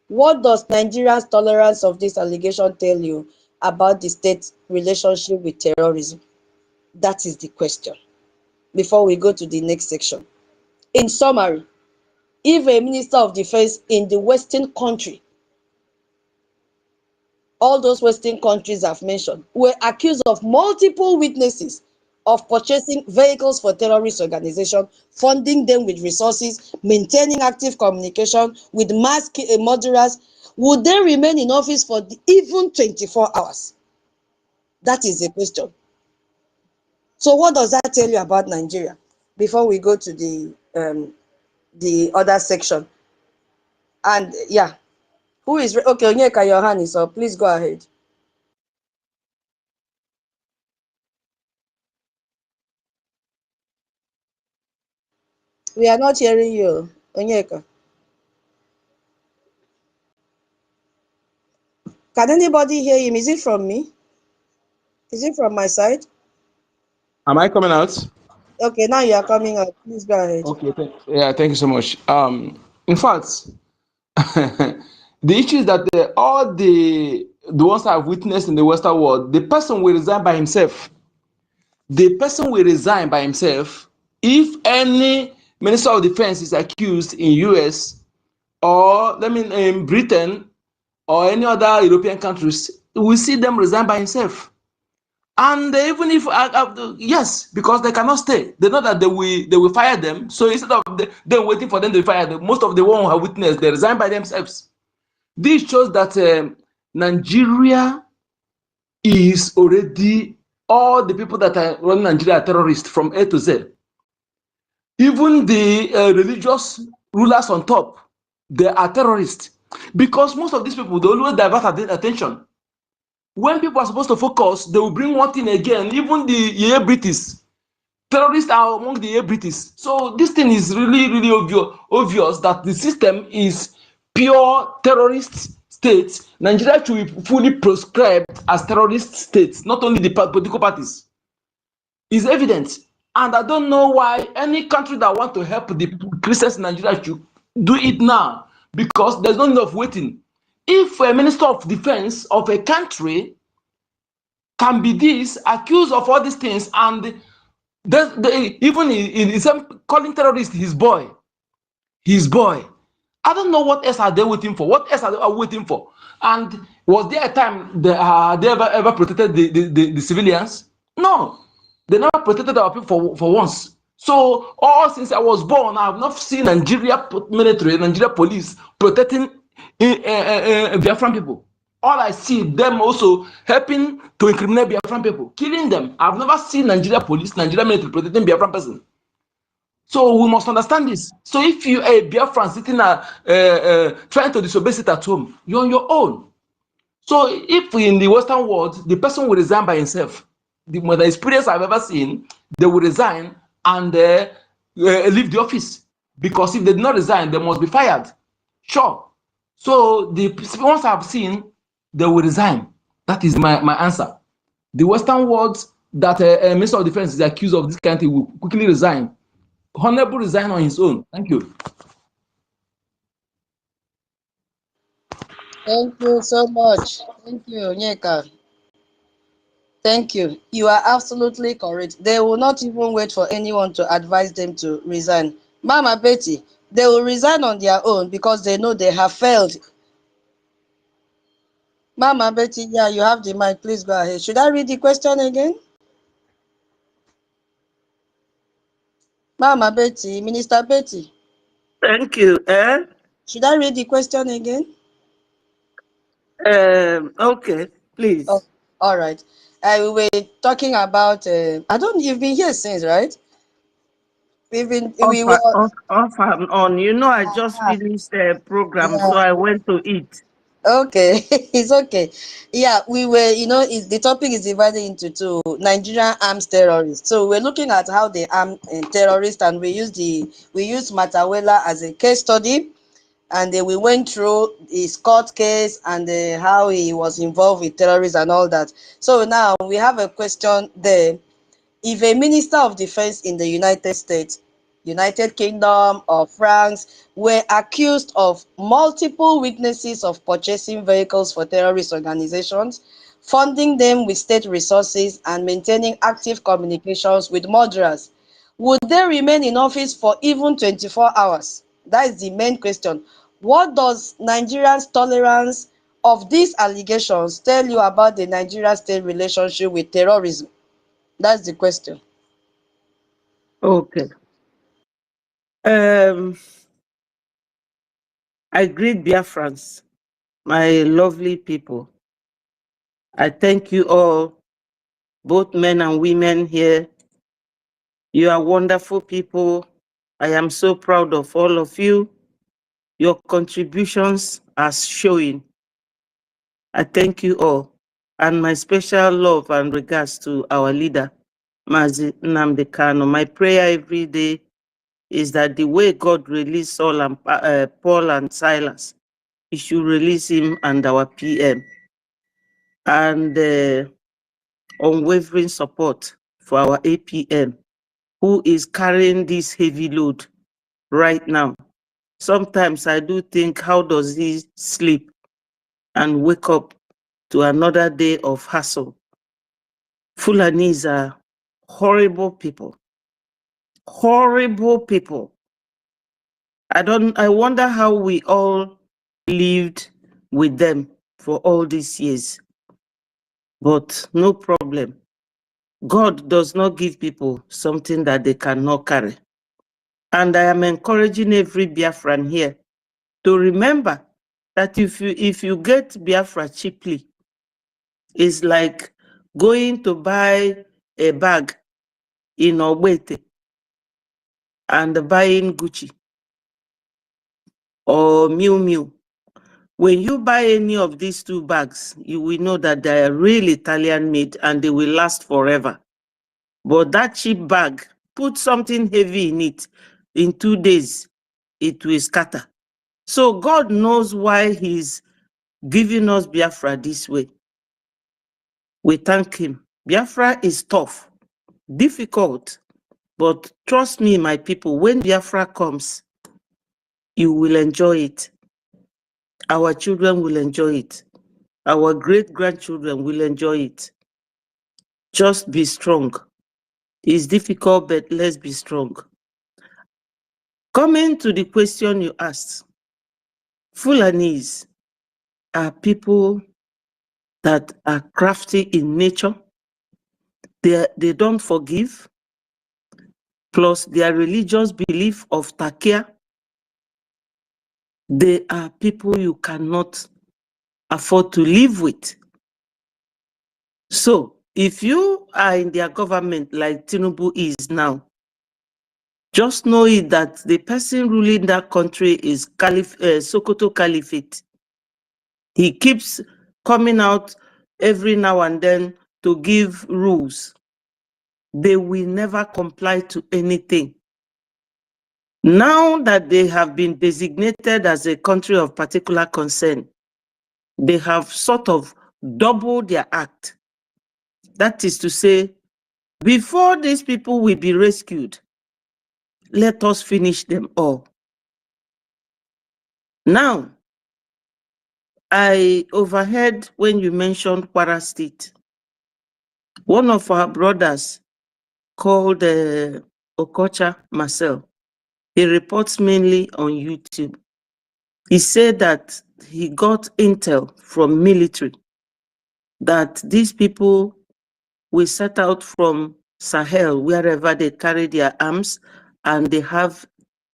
What does Nigeria's tolerance of this allegation tell you about the state's relationship with terrorism? That is the question. Before we go to the next section. In summary, if a Minister of Defense in the Western country, all those Western countries I've mentioned, were accused of multiple witnesses of purchasing vehicles for terrorist organization, funding them with resources, maintaining active communication with mass murderers, would they remain in office for even 24 hours? That is the question. So what does that tell you about Nigeria? Before we go to the other section. And yeah, who is okay? Onyeka, your hand is up. Please go ahead. We are not hearing you, Onyeka. Can anybody hear him? Is it from me? Is it from my side? Am I coming out? Okay, now you are coming out. Please go ahead. Okay, yeah, thank you so much. In fact, the issue is that all the ones I've witnessed in the Western world, the person will resign by himself. The person will resign by himself if any minister of defense is accused in US or let me in Britain or any other European countries. We see them resign by himself. And even if yes, because they cannot stay, they know that they will fire them. So instead of them waiting for them to fire them, most of the ones who have witnessed they resign by themselves. This shows that Nigeria is already all the people that are running Nigeria are terrorists from A to Z. Even the religious rulers on top, they are terrorists because most of these people they always divert attention. When people are supposed to focus, they will bring one thing again. Even the British terrorists are among the British. So this thing is really obvious that the system is pure terrorist state. Nigeria should be fully proscribed as terrorist states, not only the political parties. It's evident. And I don't know why any country that want to help the Christians in Nigeria should do it now, because there's no need of waiting. If a minister of defense of a country can be this accused of all these things, and even in calling terrorist his boy, I don't know what else are they waiting for. What else are they waiting for? And was there a time they ever protected the civilians? No, they never protected our people for once. So all since I was born, I have not seen Nigeria military, Nigeria police protecting Biafran people. All I see them also helping to incriminate Biafran people, killing them. I've never seen Nigeria police, Nigeria military protecting Biafran person. So we must understand this. So if you a Biafran sitting trying to disobey it at home, you're on your own. So if in the Western world, the person will resign by himself, the experience I've ever seen, they will resign and leave the office. Because if they did not resign, they must be fired. Sure. So the ones I've seen, they will resign. That is my answer. The Western world that a Minister of Defense is accused of this kind of thing will quickly resign. Honorable resign on his own. Thank you. Thank you so much. Thank you, Onyeka. Thank you. You are absolutely correct. They will not even wait for anyone to advise them to resign. Mama Betty, they will resign on their own because they know they have failed. Mama Betty, yeah, you have the mic. Please go ahead. Should I read the question again? Mama Betty, Minister Betty. Thank you. Should I read the question again? Okay, please. Oh, all right. We were talking about. You've been here since, right? We were. Off and on. You know, I just finished the program, Yeah. so I went to eat. Okay, it's okay. Yeah, we were, the topic is divided into two: Nigerian arms terrorists. So we're looking at how they arm terrorists, and we used Matawela as a case study, and then we went through his court case and how he was involved with terrorists and all that. So now we have a question there. If a minister of defense in the United States, United Kingdom, or France were accused of multiple witnesses of purchasing vehicles for terrorist organizations, funding them with state resources, and maintaining active communications with murderers, would they remain in office for even 24 hours? That is the main question. What does Nigeria's tolerance of these allegations tell you about the Nigerian state relationship with terrorism? That's the question. Okay. I greet Biafrans, my lovely people. I thank you all, both men and women here. You are wonderful people. I am so proud of all of you. Your contributions are showing. I thank you all. And my special love and regards to our leader, Mazi NNAMDI KANU. My prayer every day is that the way God released Saul and Paul and Silas, He should release him and our PM. And unwavering support for our APM, who is carrying this heavy load right now. Sometimes I do think, how does he sleep and wake up to another day of hassle? Fulanis are horrible people. Horrible people. I wonder how we all lived with them for all these years. But no problem. God does not give people something that they cannot carry. And I am encouraging every Biafran here to remember that if you get Biafra cheaply, it's like going to buy a bag in Ogbete and buying Gucci or Miu Miu. When you buy any of these two bags, you will know that they are real Italian made and they will last forever. But that cheap bag, put something heavy in it, in 2 days, it will scatter. So God knows why He's giving us Biafra this way. We thank Him. Biafra is tough, difficult, but trust me, my people, when Biafra comes, you will enjoy it. Our children will enjoy it. Our great-grandchildren will enjoy it. Just be strong. It's difficult, but let's be strong. Coming to the question you asked, Fulanis are people that are crafty in nature. They don't forgive, plus their religious belief of Takia. They are people you cannot afford to live with. So if you are in their government like Tinubu is now, just know it that the person ruling that country is Sokoto Caliphate. He keeps coming out every now and then to give rules. They will never comply to anything. Now that they have been designated as a country of particular concern, they have sort of doubled their act. That is to say, before these people will be rescued, let us finish them all. Now, I overheard when you mentioned Kwara State. One of our brothers called Okocha Marcel, he reports mainly on YouTube. He said that he got intel from military that these people will set out from Sahel, wherever they carry their arms, and they have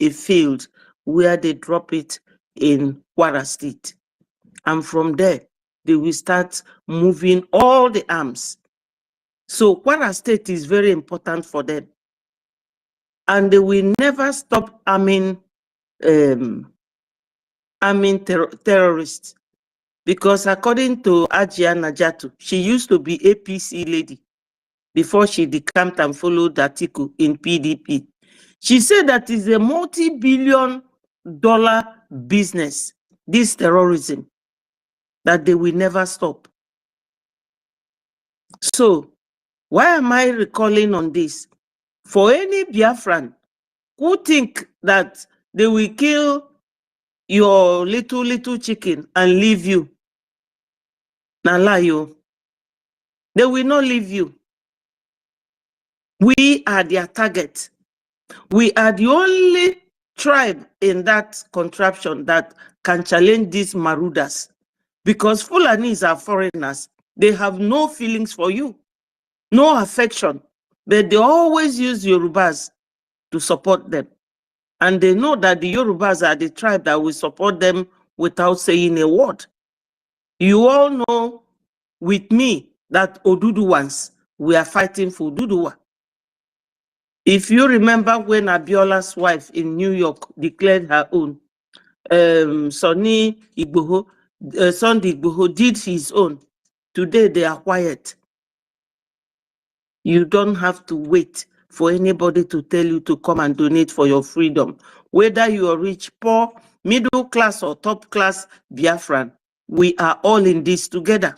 a field where they drop it in Kwara State. And from there, they will start moving all the arms. So Kwara State is very important for them. And they will never stop arming terrorists. Because according to Ajia Najatu, she used to be APC lady before she decamped and followed Atiku in PDP. She said that is a multi-billion-dollar business, this terrorism, that they will never stop. So, why am I recalling on this? For any Biafran who think that they will kill your little chicken and leave you, na lie you. They will not leave you. We are their target. We are the only tribe in that contraption that can challenge these marauders. Because Fulanis are foreigners. They have no feelings for you, no affection. But they always use Yorubas to support them. And they know that the Yorubas are the tribe that will support them without saying a word. You all know with me that Oduduwans, we are fighting for Oduduwa. If you remember when Abiola's wife in New York declared her own, Sunday Igboho did his own. Today they are quiet. You don't have to wait for anybody to tell you to come and donate for your freedom. Whether you are rich, poor, middle class, or top class Biafran, we are all in this together.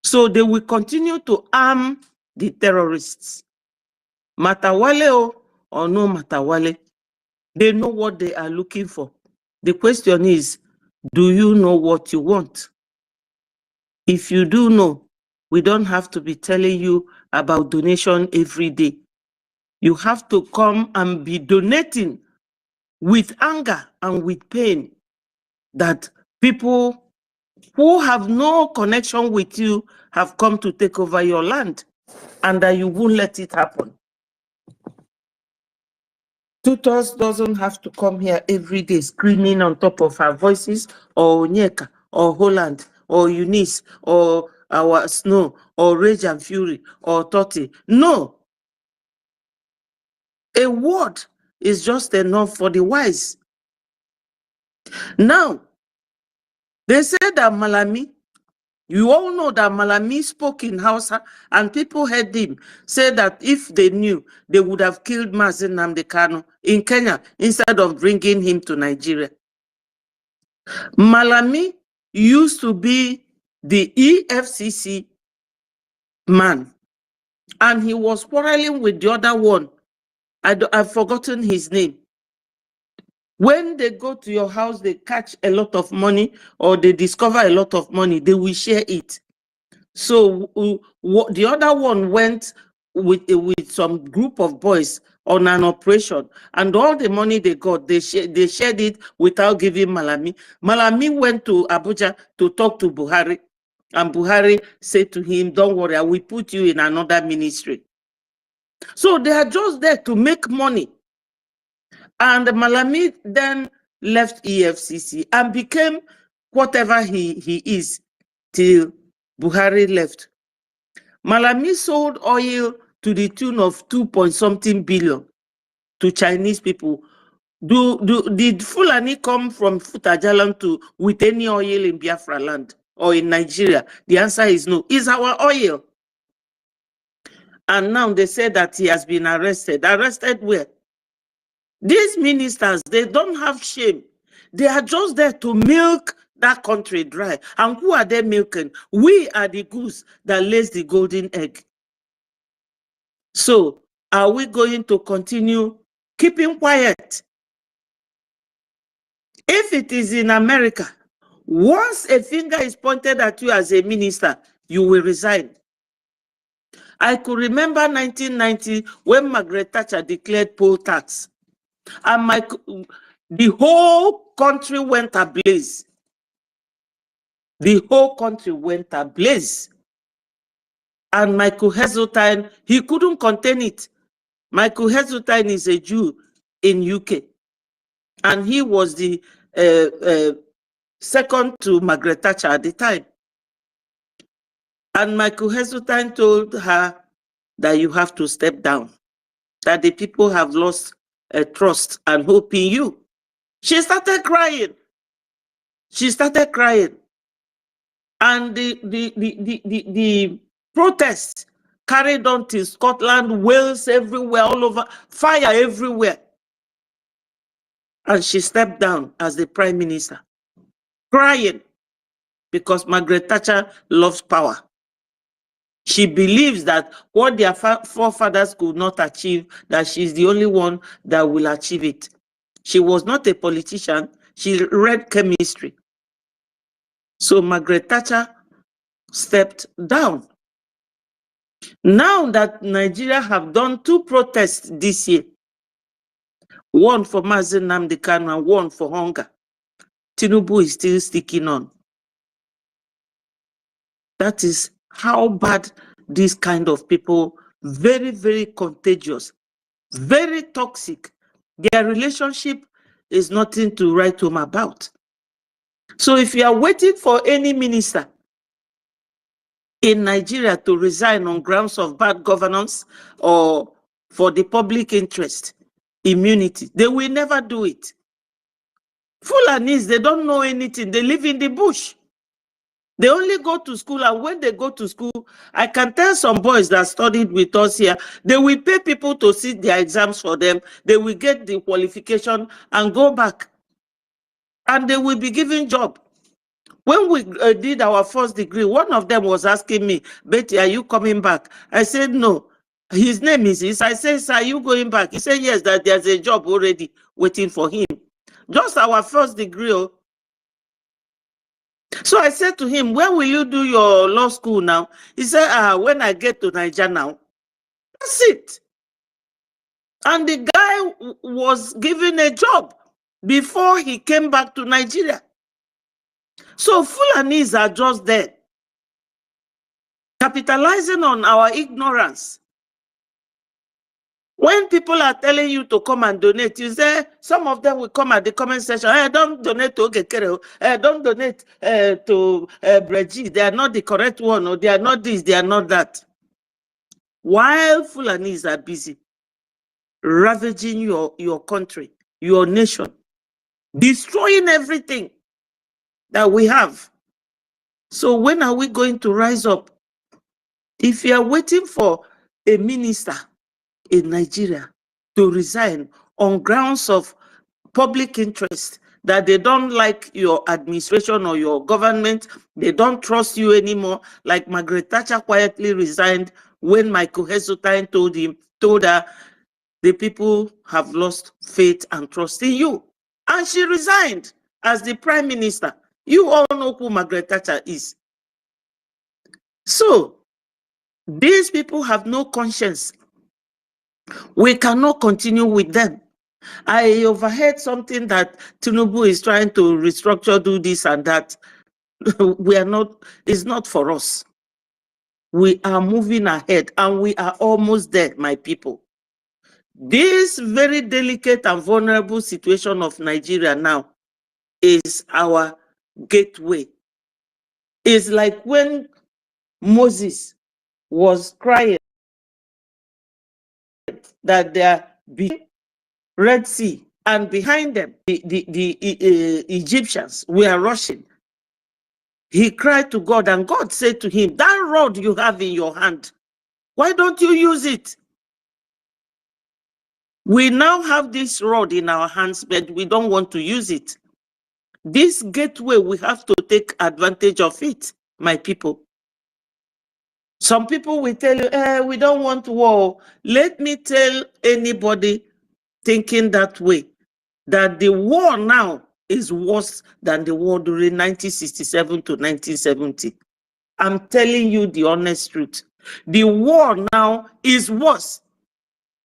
So they will continue to arm the terrorists. Matawale or no Matawale, they know what they are looking for. The question is, do you know what you want? If you do know, we don't have to be telling you about donation every day. You have to come and be donating with anger and with pain that people who have no connection with you have come to take over your land and that you won't let it happen. Tutors doesn't have to come here every day screaming on top of our voices, or Onyeka, or Holland, or Eunice, or our Snow, or Rage and Fury, or Toti. No. A word is just enough for the wise. Now, they say that Malami, you all know that Malami spoke in Hausa, and people heard him say that if they knew, they would have killed NNAMDI KANU in Kenya instead of bringing him to Nigeria. Malami used to be the EFCC man, and he was quarreling with the other one. I've forgotten his name. When they go to your house, they catch a lot of money or they discover a lot of money, they will share it. So the other one went with some group of boys on an operation, and all the money they got, they shared it without giving Malami. Malami went to Abuja to talk to Buhari, and Buhari said to him, don't worry, I will put you in another ministry. So they are just there to make money. And Malami then left EFCC and became whatever he is till Buhari left. Malami sold oil to the tune of 2-point-something billion to Chinese people. Did Fulani come from Futajalan with any oil in Biafra land or in Nigeria? The answer is no. It's our oil. And now they say that he has been arrested. Arrested where? These ministers, they don't have shame. They are just there to milk that country dry. And who are they milking? We are the goose that lays the golden egg. So, are we going to continue keeping quiet? If it is in America, once a finger is pointed at you as a minister, you will resign. I could remember 1990 when Margaret Thatcher declared poll tax. And the whole country went ablaze. The whole country went ablaze. And Michael Heseltine, he couldn't contain it. Michael Heseltine is a Jew in UK. And he was the second to Margaret Thatcher at the time. And Michael Heseltine told her that you have to step down, that the people have lost trust and hope in you. She started crying. She started crying. And the protests carried on to Scotland, Wales, everywhere, all over, fire everywhere. And she stepped down as the prime minister, crying, because Margaret Thatcher loves power. She believes that what their forefathers could not achieve, that she's the only one that will achieve it. She was not a politician. She read chemistry. So Margaret Thatcher stepped down. Now that Nigeria have done 2 protests this year, one for NNAMDI KANU and one for hunger, Tinubu is still sticking on. That is how bad these kind of people, very, very contagious. Very toxic. Their relationship is nothing to write home about. So if you are waiting for any minister in Nigeria to resign on grounds of bad governance or for the public interest, immunity, they will never do it. Fulanis, they don't know anything. They live in the bush. They only go to school, and when they go to school, I can tell some boys that studied with us here, they will pay people to sit their exams for them. They will get the qualification and go back. And they will be given job. When we did our first degree, one of them was asking me, Betty, are you coming back? I said, no. His name is this. I said, sir, are you going back? He said, yes, that there's a job already waiting for him. Just our first degree. Oh. So I said to him, when will you do your law school now? He said, when I get to Nigeria now. That's it. And the guy was given a job before he came back to Nigeria. So Fulanis are just there, capitalizing on our ignorance. When people are telling you to come and donate, you say, some of them will come at the comment section, hey, don't donate to Ogekere, don't donate to Breji, they are not the correct one, or they are not this, they are not that. While Fulanis are busy ravaging your country, your nation, destroying everything that we have. So when are we going to rise up? If you are waiting for a minister in Nigeria to resign on grounds of public interest, that they don't like your administration or your government, they don't trust you anymore, like Margaret Thatcher quietly resigned when Michael Heseltine told her, the people have lost faith and trust in you. And she resigned as the prime minister. You all know who Margaret Thatcher is. So, these people have no conscience. We cannot continue with them. I overheard something that Tinubu is trying to restructure, do this and that. We are not, it's not for us. We are moving ahead and we are almost there, my people. This very delicate and vulnerable situation of Nigeria now is our gateway. It's like when Moses was crying that there be Red Sea, and behind them, the Egyptians were rushing. He cried to God, and God said to him, that rod you have in your hand, why don't you use it? We now have this rod in our hands, but we don't want to use it. This gateway, we have to take advantage of it, my people. Some people will tell you, we don't want war. Let me tell anybody thinking that way, that the war now is worse than the war during 1967 to 1970. I'm telling you the honest truth. The war now is worse.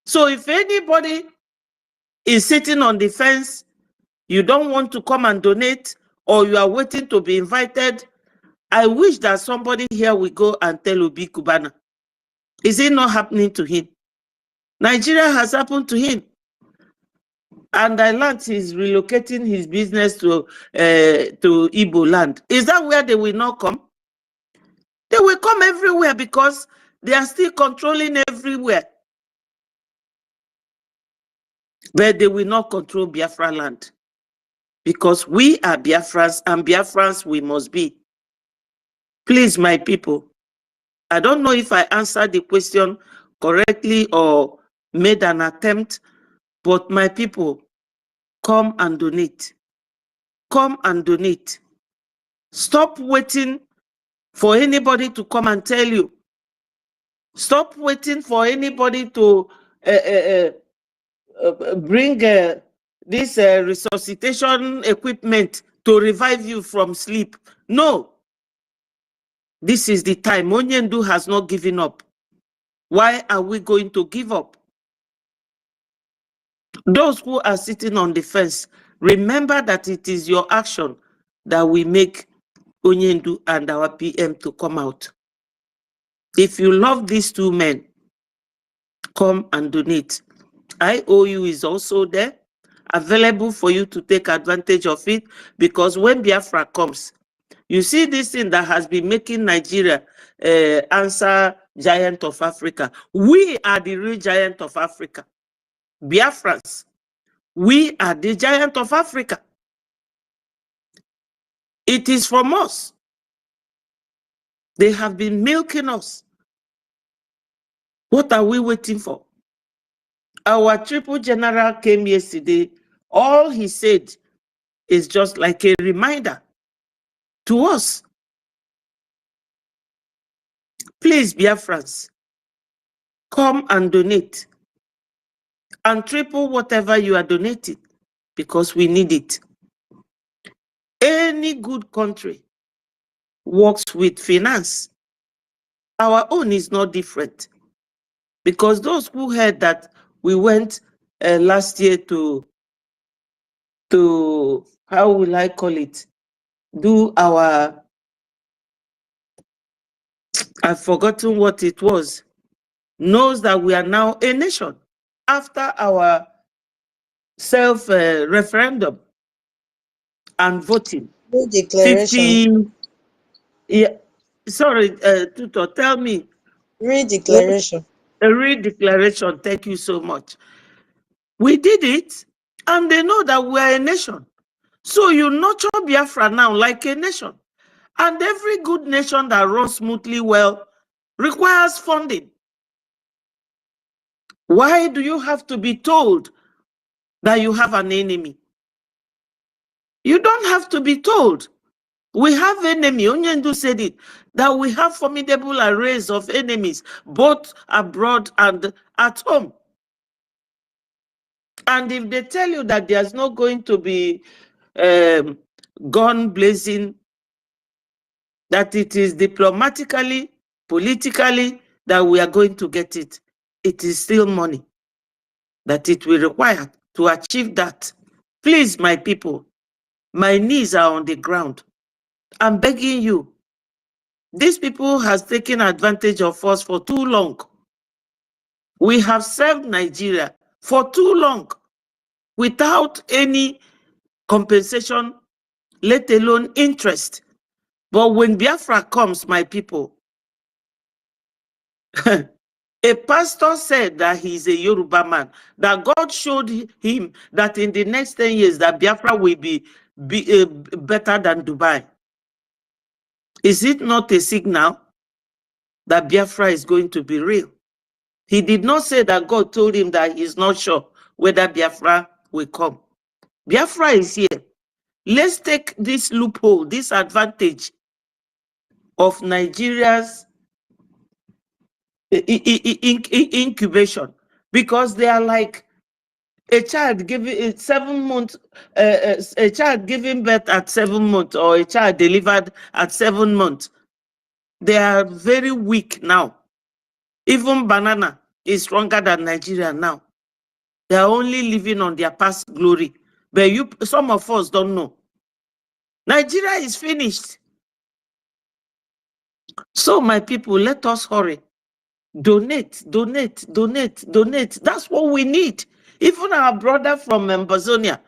So if anybody is sitting on the fence, you don't want to come and donate, or you are waiting to be invited, I wish that somebody here will go and tell Obi Kubana. Is it not happening to him? Nigeria has happened to him. And I learned he's relocating his business to Igbo land. Is that where they will not come? They will come everywhere because they are still controlling everywhere. But they will not control Biafra land. Because we are Biafrans, and Biafrans we must be. Please, my people, I don't know if I answered the question correctly or made an attempt, but my people, come and donate. Come and donate. Stop waiting for anybody to come and tell you. Stop waiting for anybody to bring this resuscitation equipment to revive you from sleep. No. This is the time. Onyendu has not given up. Why are we going to give up? Those who are sitting on the fence, remember that it is your action that will make Onyendu and our PM to come out. If you love these two men, come and donate. IOU is also there, available for you to take advantage of it, because when Biafra comes, you see this thing that has been making Nigeria answer giant of Africa. We are the real giant of Africa. Biafrans, we are the giant of Africa. It is from us. They have been milking us. What are we waiting for? Our triple general came yesterday. All he said is just like a reminder to us. Please, Biafrans, come and donate. And triple whatever you are donating, because we need it. Any good country works with finance. Our own is not different. Because those who heard that we went last year to how will I call it, do our, I've forgotten what it was, knows that we are now a nation after our self-referendum and voting. Redeclaration. 50, yeah, sorry, Tutor, tell me. Redeclaration. A redeclaration, thank you so much. We did it, and they know that we are a nation. So you nurture Biafra now like a nation. And every good nation that runs smoothly well requires funding. Why do you have to be told that you have an enemy? You don't have to be told. We have enemy. Onyendu said it, that we have formidable arrays of enemies, both abroad and at home. And if they tell you that there's not going to be gun blazing, that it is diplomatically, politically, that we are going to get it, it is still money that it will require to achieve that. Please, my people, my knees are on the ground. I'm begging you. These people has taken advantage of us for too long. We have served Nigeria for too long without any compensation, let alone interest. But when Biafra comes, my people, a pastor said that he's a Yoruba man, that God showed him that in the next 10 years that Biafra will be better than Dubai. Is it not a signal that Biafra is going to be real? He did not say that God told him that he's not sure whether Biafra will come. Biafra is here. Let's take this loophole, this advantage of Nigeria's incubation, because they are like a child giving 7 months, a child giving birth at 7 months, or a child delivered at 7 months. They are very weak now. Even banana is stronger than Nigeria now. They are only living on their past glory. But some of us don't know. Nigeria is finished. So my people, let us hurry. Donate, donate, donate, donate. That's what we need. Even our brother from Ambazonia,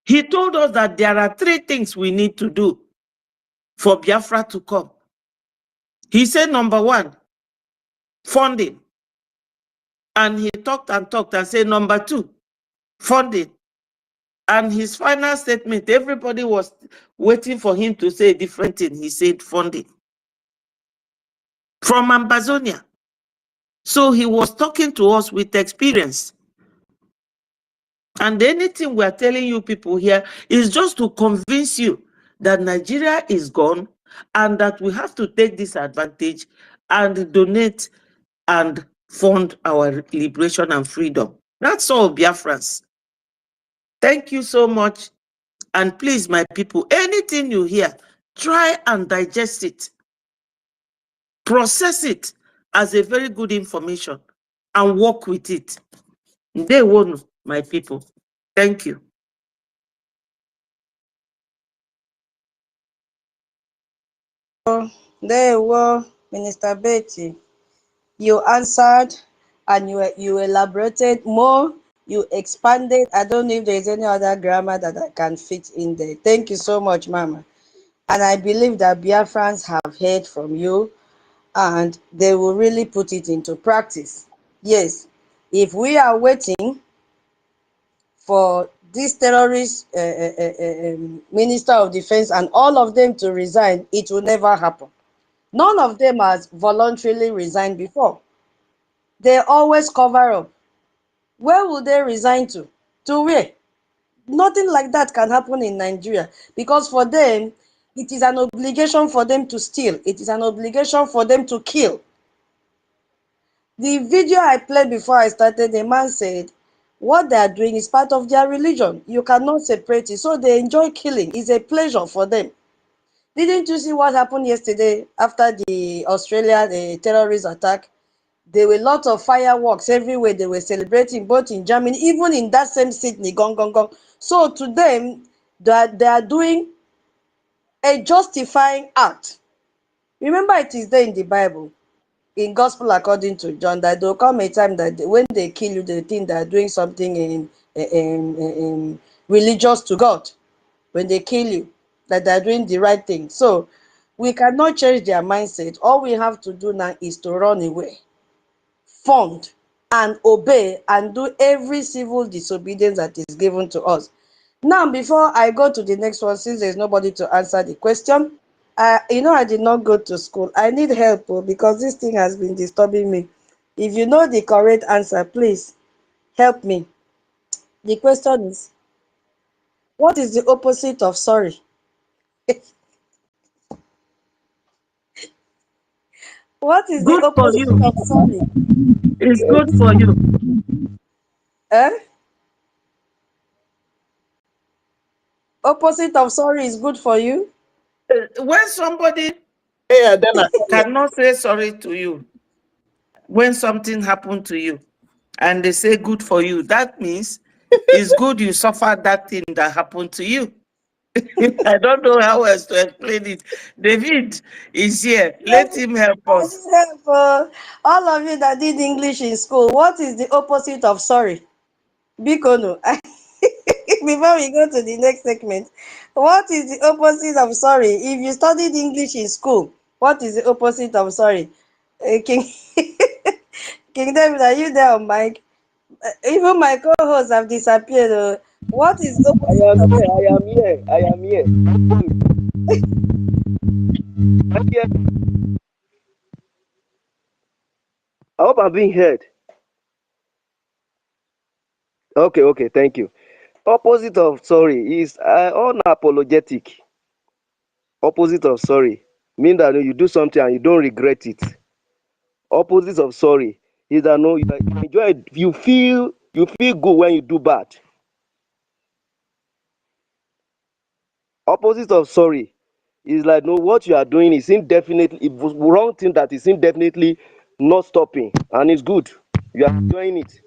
he told us that there are 3 things we need to do for Biafra to come. He said, number 1, funding. And he talked and said, number 2, funding. And his final statement, everybody was waiting for him to say a different thing. He said funding. From Ambazonia. So he was talking to us with experience. And anything we're telling you people here is just to convince you that Nigeria is gone and that we have to take this advantage and donate and fund our liberation and freedom. That's all, Biafrans. Thank you so much. And please, my people, anything you hear, try and digest it. Process it as a very good information and work with it. They won't, my people. Thank you. There were Minister Betty. You answered and you elaborated more You expanded. I don't know if there is any other grammar that I can fit in there. Thank you so much, Mama. And I believe that Biafrans have heard from you and they will really put it into practice. Yes, if we are waiting for this terrorist Minister of Defense and all of them to resign, it will never happen. None of them has voluntarily resigned before. They always cover up. Where will they resign to? To where? Nothing like that can happen in Nigeria because for them, it is an obligation for them to steal. It is an obligation for them to kill. The video I played before I started, the man said, what they are doing is part of their religion. You cannot separate it. So they enjoy killing. It's a pleasure for them. Didn't you see what happened yesterday after the Australia terrorist attack? There were lots of fireworks everywhere. They were celebrating both in Germany, even in that same Sydney, gong, gong, gong. So to them, they are doing a justifying act. Remember, it is there in the Bible, in Gospel according to John, that there will come a time that when they kill you, they think they are doing something in religious to God. When they kill you, that they are doing the right thing. So we cannot change their mindset. All we have to do now is to run away, fund, and obey and do every civil disobedience that is given to us. Now, before I go to the next one, since there's nobody to answer the question, I did not go to school. I need help because this thing has been disturbing me. If you know the correct answer, please help me. The question is, what is the opposite of sorry? What is the Good for opposite you. of sorry? It's good for you. Eh? Opposite of sorry is good for you? When somebody Yeah, then I cannot say sorry to you, when something happened to you, and they say good for you, that means it's good you suffered that thing that happened to you. I don't know how else to explain it. David is here. Let him help I us. need help. All of you that did English in school, what is the opposite of sorry? Bikono. Before we go to the next segment, what is the opposite of sorry? If you studied English in school, what is the opposite of sorry? King, King David, are you there on mic? Even my co-hosts have disappeared. What is the I opposite am of here. sorry? I am here. I am here. I'm here. I hope I'm being heard. Okay, okay, thank you. Opposite of sorry is unapologetic. Opposite of sorry mean that you do something and you don't regret it. Opposite of sorry is that no, you enjoy it. You feel good when you do bad. Opposite of sorry is like no, what you are doing is indefinitely it was wrong thing that is indefinitely not stopping and it's good. You are enjoying it.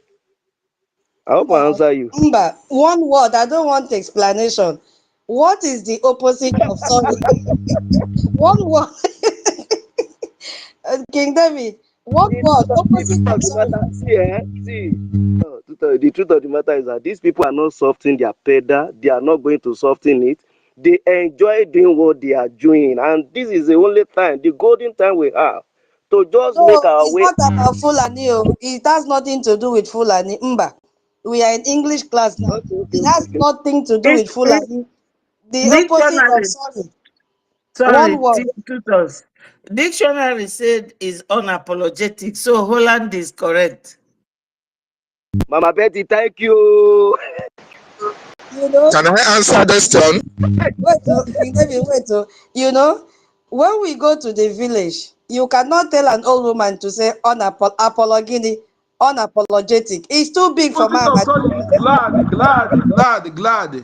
I hope I Mba, answer you. Mba, one word. I don't want explanation. What is the opposite of sorry? One word. King David, one word. The Opposite truth of of the sorry. matter, the truth of the matter is that these people are not softening their pedal. They are not going to soften it. They enjoy doing what they are doing, and this is the only time, the golden time we have to just make No, our it's way. not about Fulani. It has nothing to do with Fulani. Mba, we are in English class now. Okay, okay, It okay, has okay. nothing to do It, with Fulani. The opposite of dictionary, sorry. sorry, One word. tutors. Dictionary said is unapologetic, so Holland is correct. Mama Betty, thank you. You know, Can I answer this one? wait, King David, wait. When we go to the village, you cannot tell an old woman to say unapologetic. It's too big for Opposite of mama. sorry is glad, glad, glad, glad.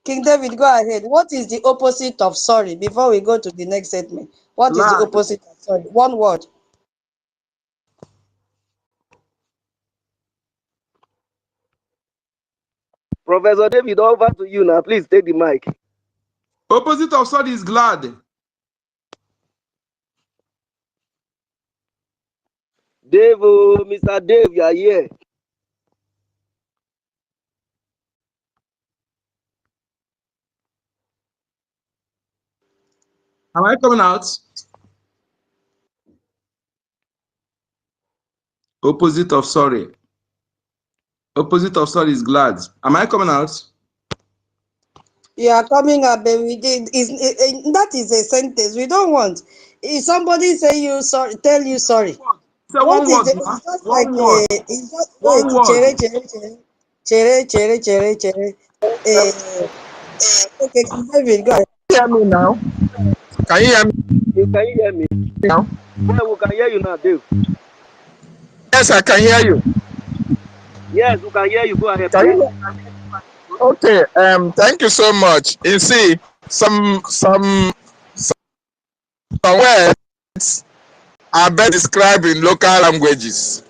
King David, go ahead. What is the opposite of sorry before we go to the next statement? What is the Glad. opposite of sorry? One word. Professor David, over to you now. Please take the mic. Opposite of sorry is glad. Dave, oh, Mr. Dave, you are here. Am I coming out? Opposite of sorry. Opposite of sorry is glad. Am I coming out? You are coming up, but we did. That is a sentence we don't want. If somebody say you sorry, tell you sorry. Say What one is word, the? ma. It's just like One word. it's just wait. One word. Chere. Okay, David, go ahead. Hear me now? Can you hear me Can you hear me? now? Well, we can hear you now, Dave. Yes, I can hear you. Yes, we can hear you. Go ahead, Can please. you? Okay. Thank you so much. You see, some words are best described in local languages.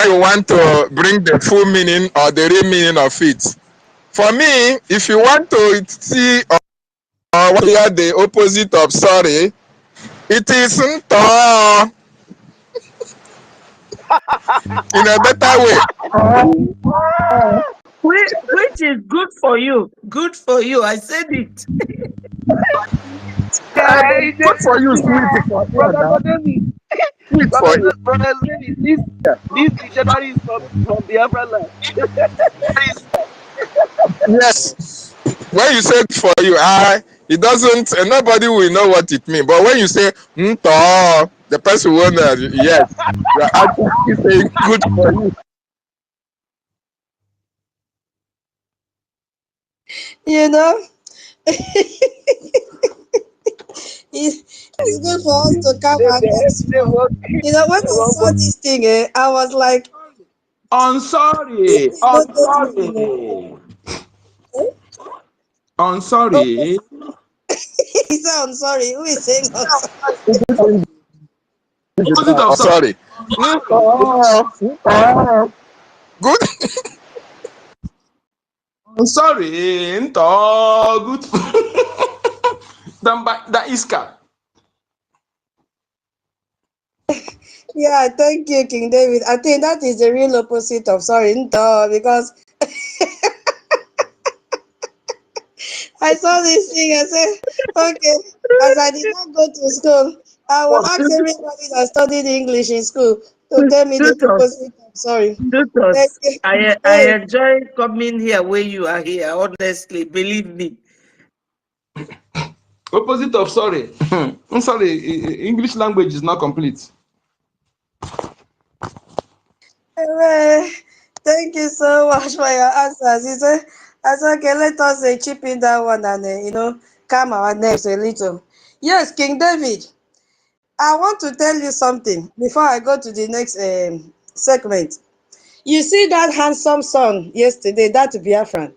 You want to bring the full meaning or the real meaning of it. For me, if you want to see or hear the opposite of sorry, it is nto in a better way. Which is good for you. Good for you. I said it. Good for you, sweet for you Brother now. David, Sweet for you. Brother David, this dictionary is from Biafra land. Yes. When you say for you, it doesn't. Nobody will know what it means. But when you say nto, the person will know. Yes, you are actually saying good for you. You know, it's good for us to calm our nerves small. You know, when I saw this thing, I was like, On this sorry. thing On don't get me, you know. sorry. Eh? On sorry. He said, I'm sorry. Who is saying I'm sorry? Opposite of Oh, sorry. sorry. Nto. Good. On sorry. Nto. Good. That iska. Yeah, thank you, King David. I think that is the real opposite of sorry, because I saw this thing. I said, okay, as I did not go to school, I will ask everybody that studied English in school to tell me the Tutus. opposite of sorry. Thank Tutus. you. I Hey, enjoy coming here where you are here, honestly. Believe me. Opposite of sorry. I'm sorry. English language is not complete. thank you so much for your answers. He said, I said, okay, let us chip in that one and, calm our nerves a little. Yes, King David, I want to tell you something before I go to the next segment. You see that handsome son yesterday, that Biafran.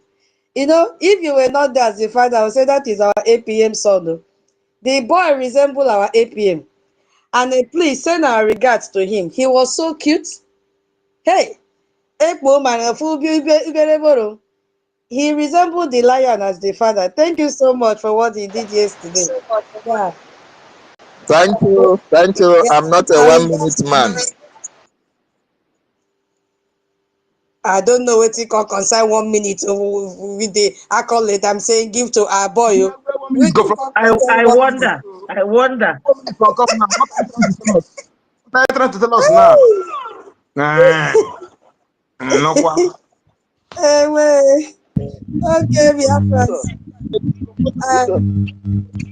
You know, if you were not there as the father, I would say that is our APM son. Oh. The boy resemble our APM. And please send our regards to him. He was so cute. Hey, Ekpo man, he resembled the lion as the father. Thank you so much for what he did yesterday. Yeah. Thank you. Thank you. Yeah. I'm not a Our 1 minute regards to man. him. I don't know what he call concern 1 minute with the accolade. I'm saying give to our boy. Oh. One minute What go he from call concern I 1 minute. wonder. I wonder. 1 minute from come now. What are you trying to tell us? What are you trying to tell us now? No, Anyway, okay, we are friends.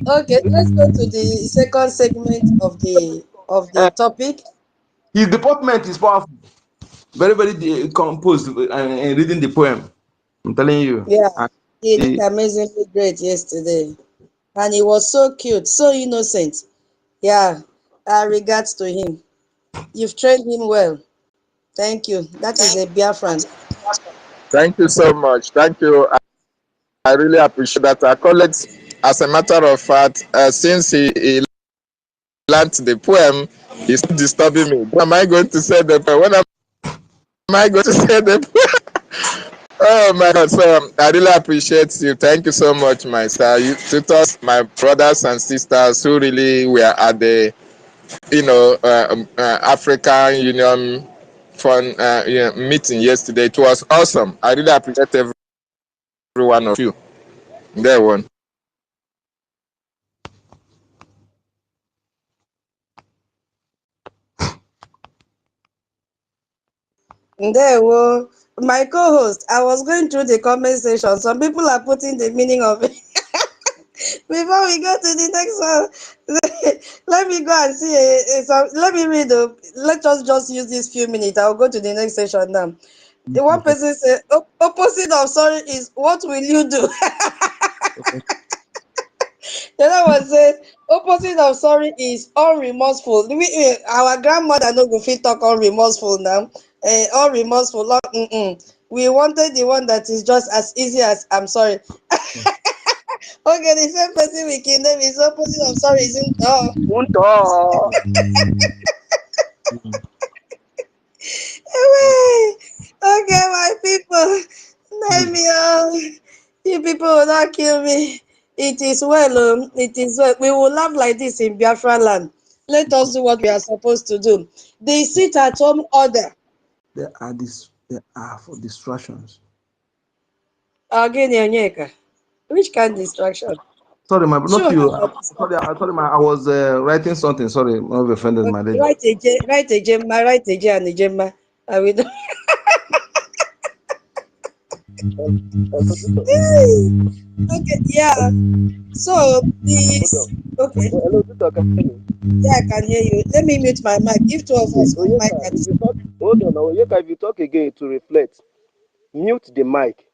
Okay, let's go to the second segment of the topic. his deportment is powerful. Very composed and reading the poem. I'm telling you. Yeah, And he did the, amazingly great yesterday, and he was so cute, so innocent. Yeah, regards to him. You've trained him well. Thank you. That is a Biafran. Thank you so much. Thank you. I really appreciate that. I call it, as a matter of fact, since he learned the poem, he's disturbing me. When am I going to say the poem? When am I going to say the poem? Oh my God! So I really appreciate you. Thank you so much, my sir. You tutors, my brothers and sisters who really were at the African Union fund meeting yesterday. It was awesome. I really appreciate every one of you. There one. There were my co-host. I was going through the comment section. Some people are putting the meaning of it. Before we go to the next one, let me go and see. Let me read. Let us just use these few minutes. I'll go to the next session now. The one person said, opposite of sorry is what will you do? The other one says, opposite of sorry is unremorseful. Our grandmother no go fit talk unremorseful now. Unremorseful. We wanted the one that is just as easy as I'm sorry. Okay, the same person we can name is opposite of sorry isn't Okay, my people. Let me you people will not kill me. It is well, it is well. We will laugh like this in Biafra land. Let us do what we are supposed to do. The sit at home order. There are for distractions. Again, Onyeka. Which kind of distraction? Sorry, not Sure. you. Sorry, I was writing something. Sorry, I've offended my lady. Right again, and Ejema. I will. Okay, yeah. So this. Okay. Hello, Victor, can you hear me? Yeah, I can hear you. Let me mute my mic. If two of us on mic at this. Hold on, Oyeka, if you talk again to reflect, mute the mic.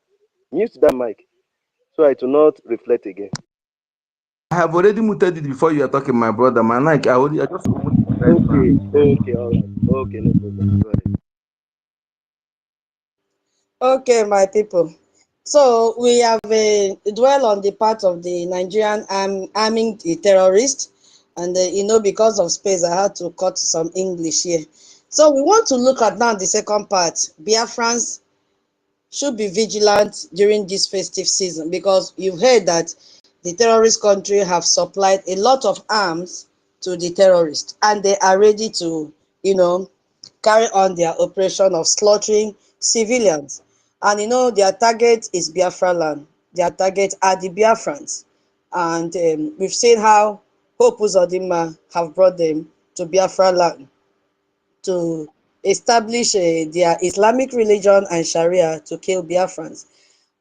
Mute that mic so it will not reflect again. I have already muted it before you are talking, my brother. My mic, I just Okay, all right. Okay, no problem. Go ahead. Okay, my people. So we have dwell on the part of the Nigerian arming the terrorists, and because of space, I had to cut some English here. So we want to look at now the second part. Biafrans should be vigilant during this festive season because you've heard that the terrorist country have supplied a lot of arms to the terrorists, and they are ready to, carry on their operation of slaughtering civilians. And their target is Biafra land. Their target are the Biafrans. And we've seen how Hope Uzodinma have brought them to Biafra land to establish their Islamic religion and Sharia to kill Biafrans.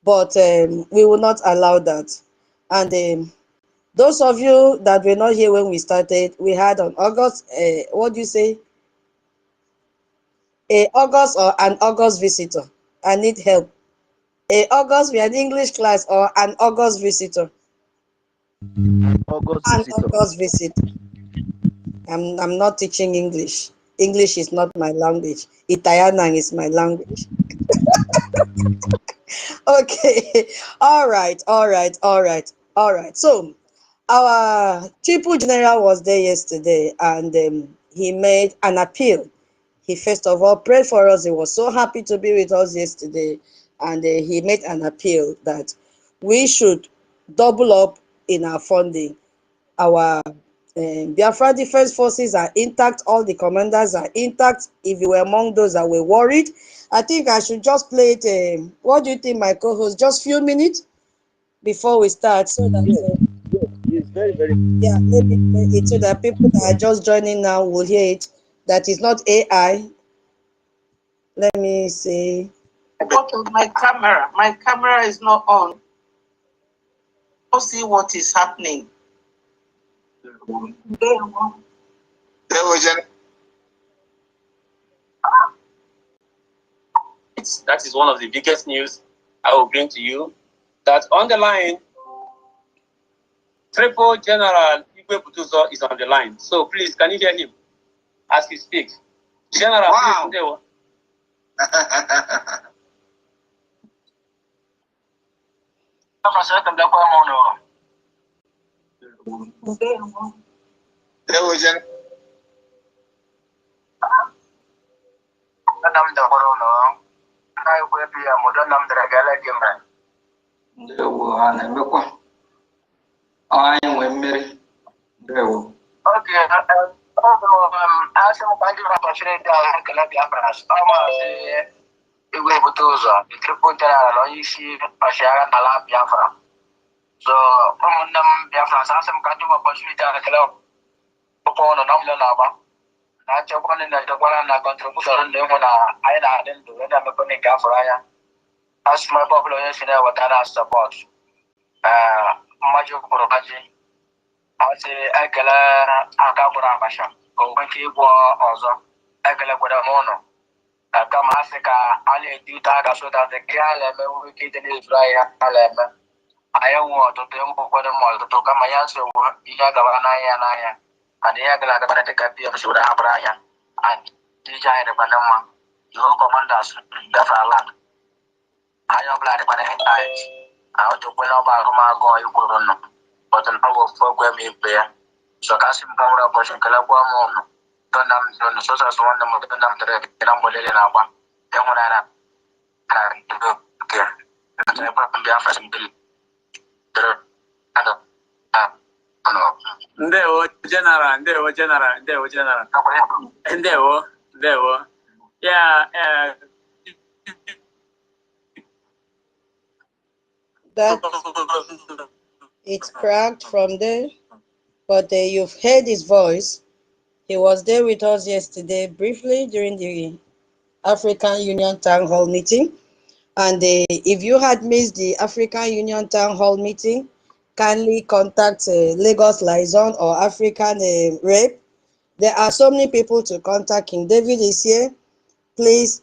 But we will not allow that. And those of you that were not here when we started, we had on August, what do you say? August or an August visitor. I need help. August, we had English class or an August visitor. August An visitor. August visitor. I'm not teaching English. English is not my language. Italian is my language. Okay. All right. So our triple general was there yesterday, and he made an appeal. He first of all prayed for us. He was so happy to be with us yesterday, and he made an appeal that we should double up in our funding. Our Biafra Defense Forces are intact. All the commanders are intact. If you were among those that were worried, I think I should just play it. What do you think, my co-host? Just few minutes before we start, so that Yes, it's very, very. yeah, let me play it so that people that are just joining now will hear it. That is not AI. Let me see. My camera. My camera is not on. I'll see what is happening. That is one of the biggest news I will bring to you. That on the line, Triple General Igwe Butuzo is on the line. So please, can you hear him as he speaks? General, wow. asị m ka ndị opportunity ahụ ekele Biafra ọmazi igwe ebute ụzọ triple general onye isi ọchịagha n'ala Biafra. So ụmụnne m Biafra asị m ka ndị opportunity ahụ ekele ụkwụ ụnụ na ọmụlụ na-agba na nchekwa ndị na-echekwara na contribution ndị ịhụ na anyị na-adị ndụ wee na-emepe nke afọrọ anya. Asị m ebe ọbụla onye si na-eweta na support mmaji kwuru maji asị ekele aka gwụrụ abacha ka o nwee ike ịgwọ ọzọ ekelekwere m ụnụ kama asị ka a na-eti ụta aka sota dị ka a na-eme nwere ike ịdị n'ezuru anyị a na-eme anyị nwee ọtụtụ enwekwere m ọtụtụ kama ya nsogbu ihe agabara n'anya n'anya and ihe gara agabara dịka pm si were hapụrụ anya and ije anyị dịkwana mma ihu kọmandas gafere land anya ọbụla dịkwana ịntanet ọtụkwela ọba agụmagụ ikwuru nọ ọtụ na ọbụ ofu ogwe m ikpe ya so ka sị m ka nwere ụbọchị kelekwa m ụnụ dọnam sosas nwanne m dọnam tere na mgbelele na-agba ịhụnanya na nke Biafra mbili Ndewo general, ndewo general, ndewo general. Ndewo. Yeah, That it cracked from there, but you've heard his voice. He was there with us yesterday briefly during the African Union Town Hall meeting. And if you had missed the African Union Town Hall meeting, kindly contact Lagos Liaison or African Rep. There are so many people to contact. King David is here. Please,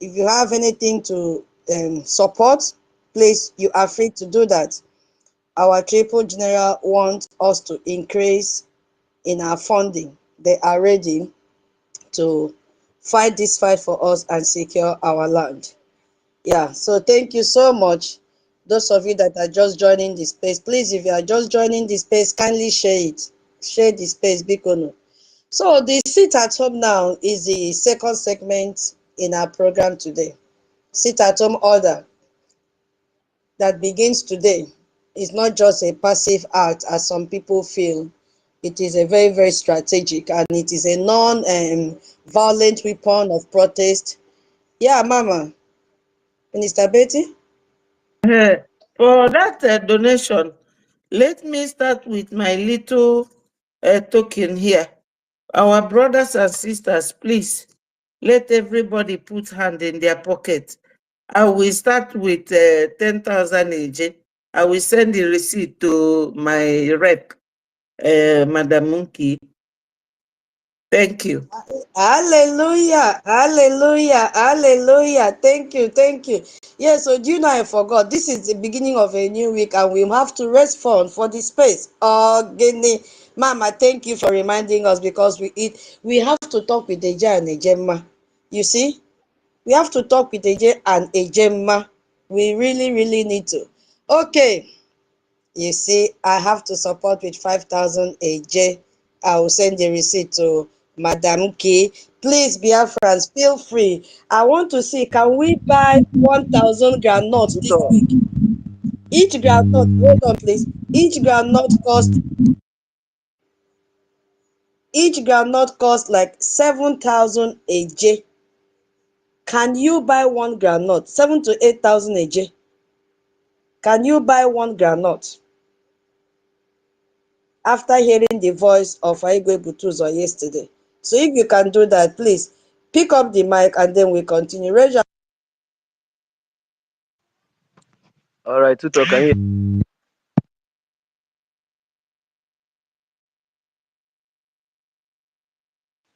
if you have anything to support, please, you are free to do that. Our Triple General wants us to increase in our funding. They are ready to fight this fight for us and secure our land. Yeah, so thank you so much. Those of you that are just joining the space, please, if you are just joining the space, kindly share it. Share the space, Bikono. So the sit at home now is the second segment in our program today. Sit at home order that begins today is not just a passive act as some people feel. It is a very, very strategic, and it is a non-violent weapon of protest. Yeah, Mama. Minister Betty? For that donation, let me start with my little token here. Our brothers and sisters, please, let everybody put hand in their pocket. I will start with 10,000 AJ. I will send the receipt to my rep, Madam Munki. Thank you. Hallelujah, hallelujah, hallelujah. Thank you, thank you. Yes, so do you know I forgot? This is the beginning of a new week and we have to raise funds for the space. Oh, Guinea. Mama, thank you for reminding us because we have to talk with Eja and Ejemma. You see? We have to talk with Eje and Ejemma. We really, really need to. Okay. You see, I have to support with 5,000 AJ. I will send the receipt to Madam K. Please, Biafrans, feel free. I want to see, can we buy 1,000 groundnuts this week? Each groundnut, hold on please. Each groundnut cost like 7,000 AJ. Can you buy one groundnut? 7,000 to 8,000 AJ. Can you buy one groundnut? After hearing the voice of Aigwe Butuzo yesterday. So if you can do that, please pick up the mic and then we continue. Raise your... All right, Tuto, can you?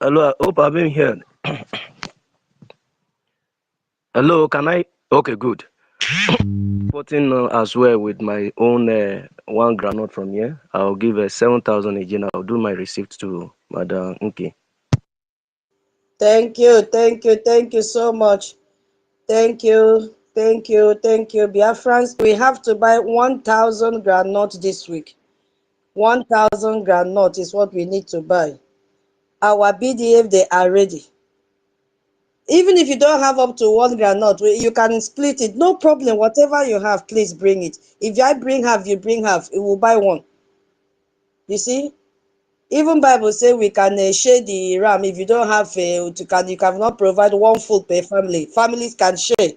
Hello, I hope I've been here. Hello, can I? Okay, good. Supporting as well with my own one granite from here. I'll give 7,000 again. I'll do my receipt to Madam Nke. Thank you, thank you, thank you so much. Thank you, thank you, thank you. Biafrans, we have to buy 1,000 groundnut this week. 1,000 groundnut is what we need to buy. Our BDF, they are ready. Even if you don't have up to 1 groundnut, you can split it. No problem. Whatever you have, please bring it. If I bring half, you bring half. It will buy one. You see? Even Bible say we can share the ram if you don't have you cannot provide one food per family. Families can share,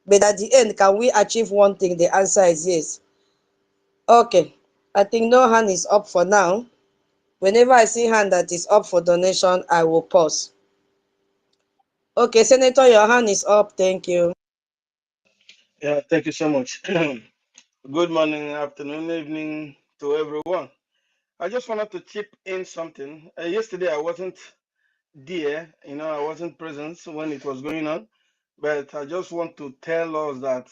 but at the end, can we achieve one thing? The answer is yes. Okay, I think no hand is up for now. Whenever I see hand that is up for donation, I will pause. Okay, Senator, your hand is up. Thank you. Yeah, thank you so much. Good morning, afternoon, evening to everyone. I just wanted to chip in something. Yesterday, I wasn't there, I wasn't present when it was going on, but I just want to tell us that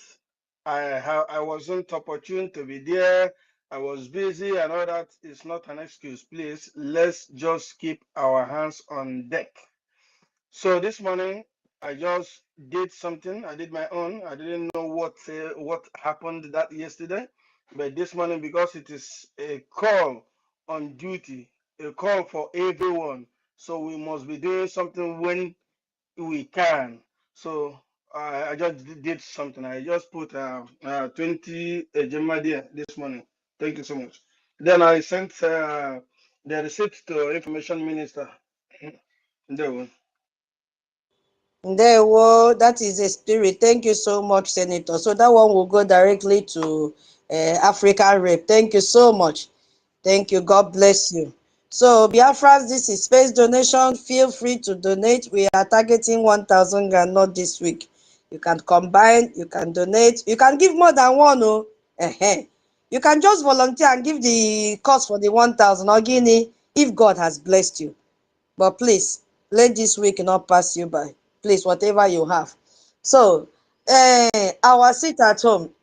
I wasn't opportune to be there. I was busy and all that. It's not an excuse. Please, let's just keep our hands on deck. So this morning, I just did something. I did my own. I didn't know what happened that yesterday, but this morning, because it is a call on duty, a call for everyone, so we must be doing something when we can. So I just did something. I just put 20 Gemma there this morning. Thank you so much. Then I sent the receipt to Information Minister. There. There, well, that is a spirit. Thank you so much, Senator. So that one will go directly to African Rep. Thank you so much. Thank you. God bless you. So, Biafras, this is space donation. Feel free to donate. We are targeting 1,000 Ghana not this week. You can combine, you can donate, you can give more than one. Oh, you can just volunteer and give the cost for the 1,000 or guinea if God has blessed you. But please, let this week not pass you by. Please, whatever you have. So, our seat at home,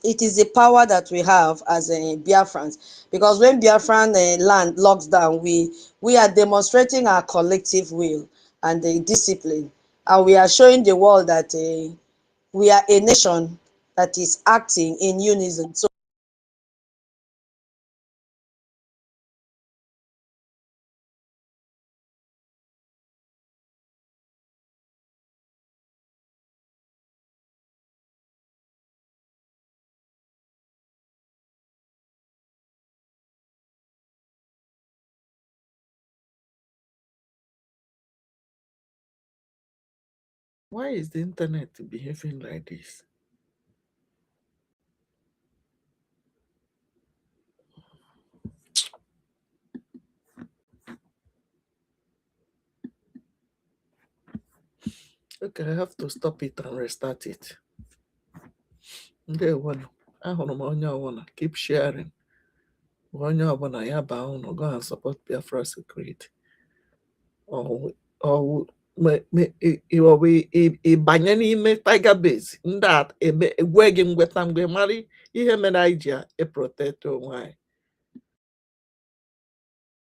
it is the power that we have as Biafrans. Because when Biafran land locks down, we are demonstrating our collective will and the discipline. And we are showing the world that we are a nation that is acting in unison. So Why is the internet behaving like this? Okay, I have to stop it and restart it. Okay, one. Keep sharing. Go and support Biafra Security. Ịbanye n'ime Tiger Base ndị a egwe gị ngweta mgbe mara ihe mere anyị ji eprotect onwe anyị.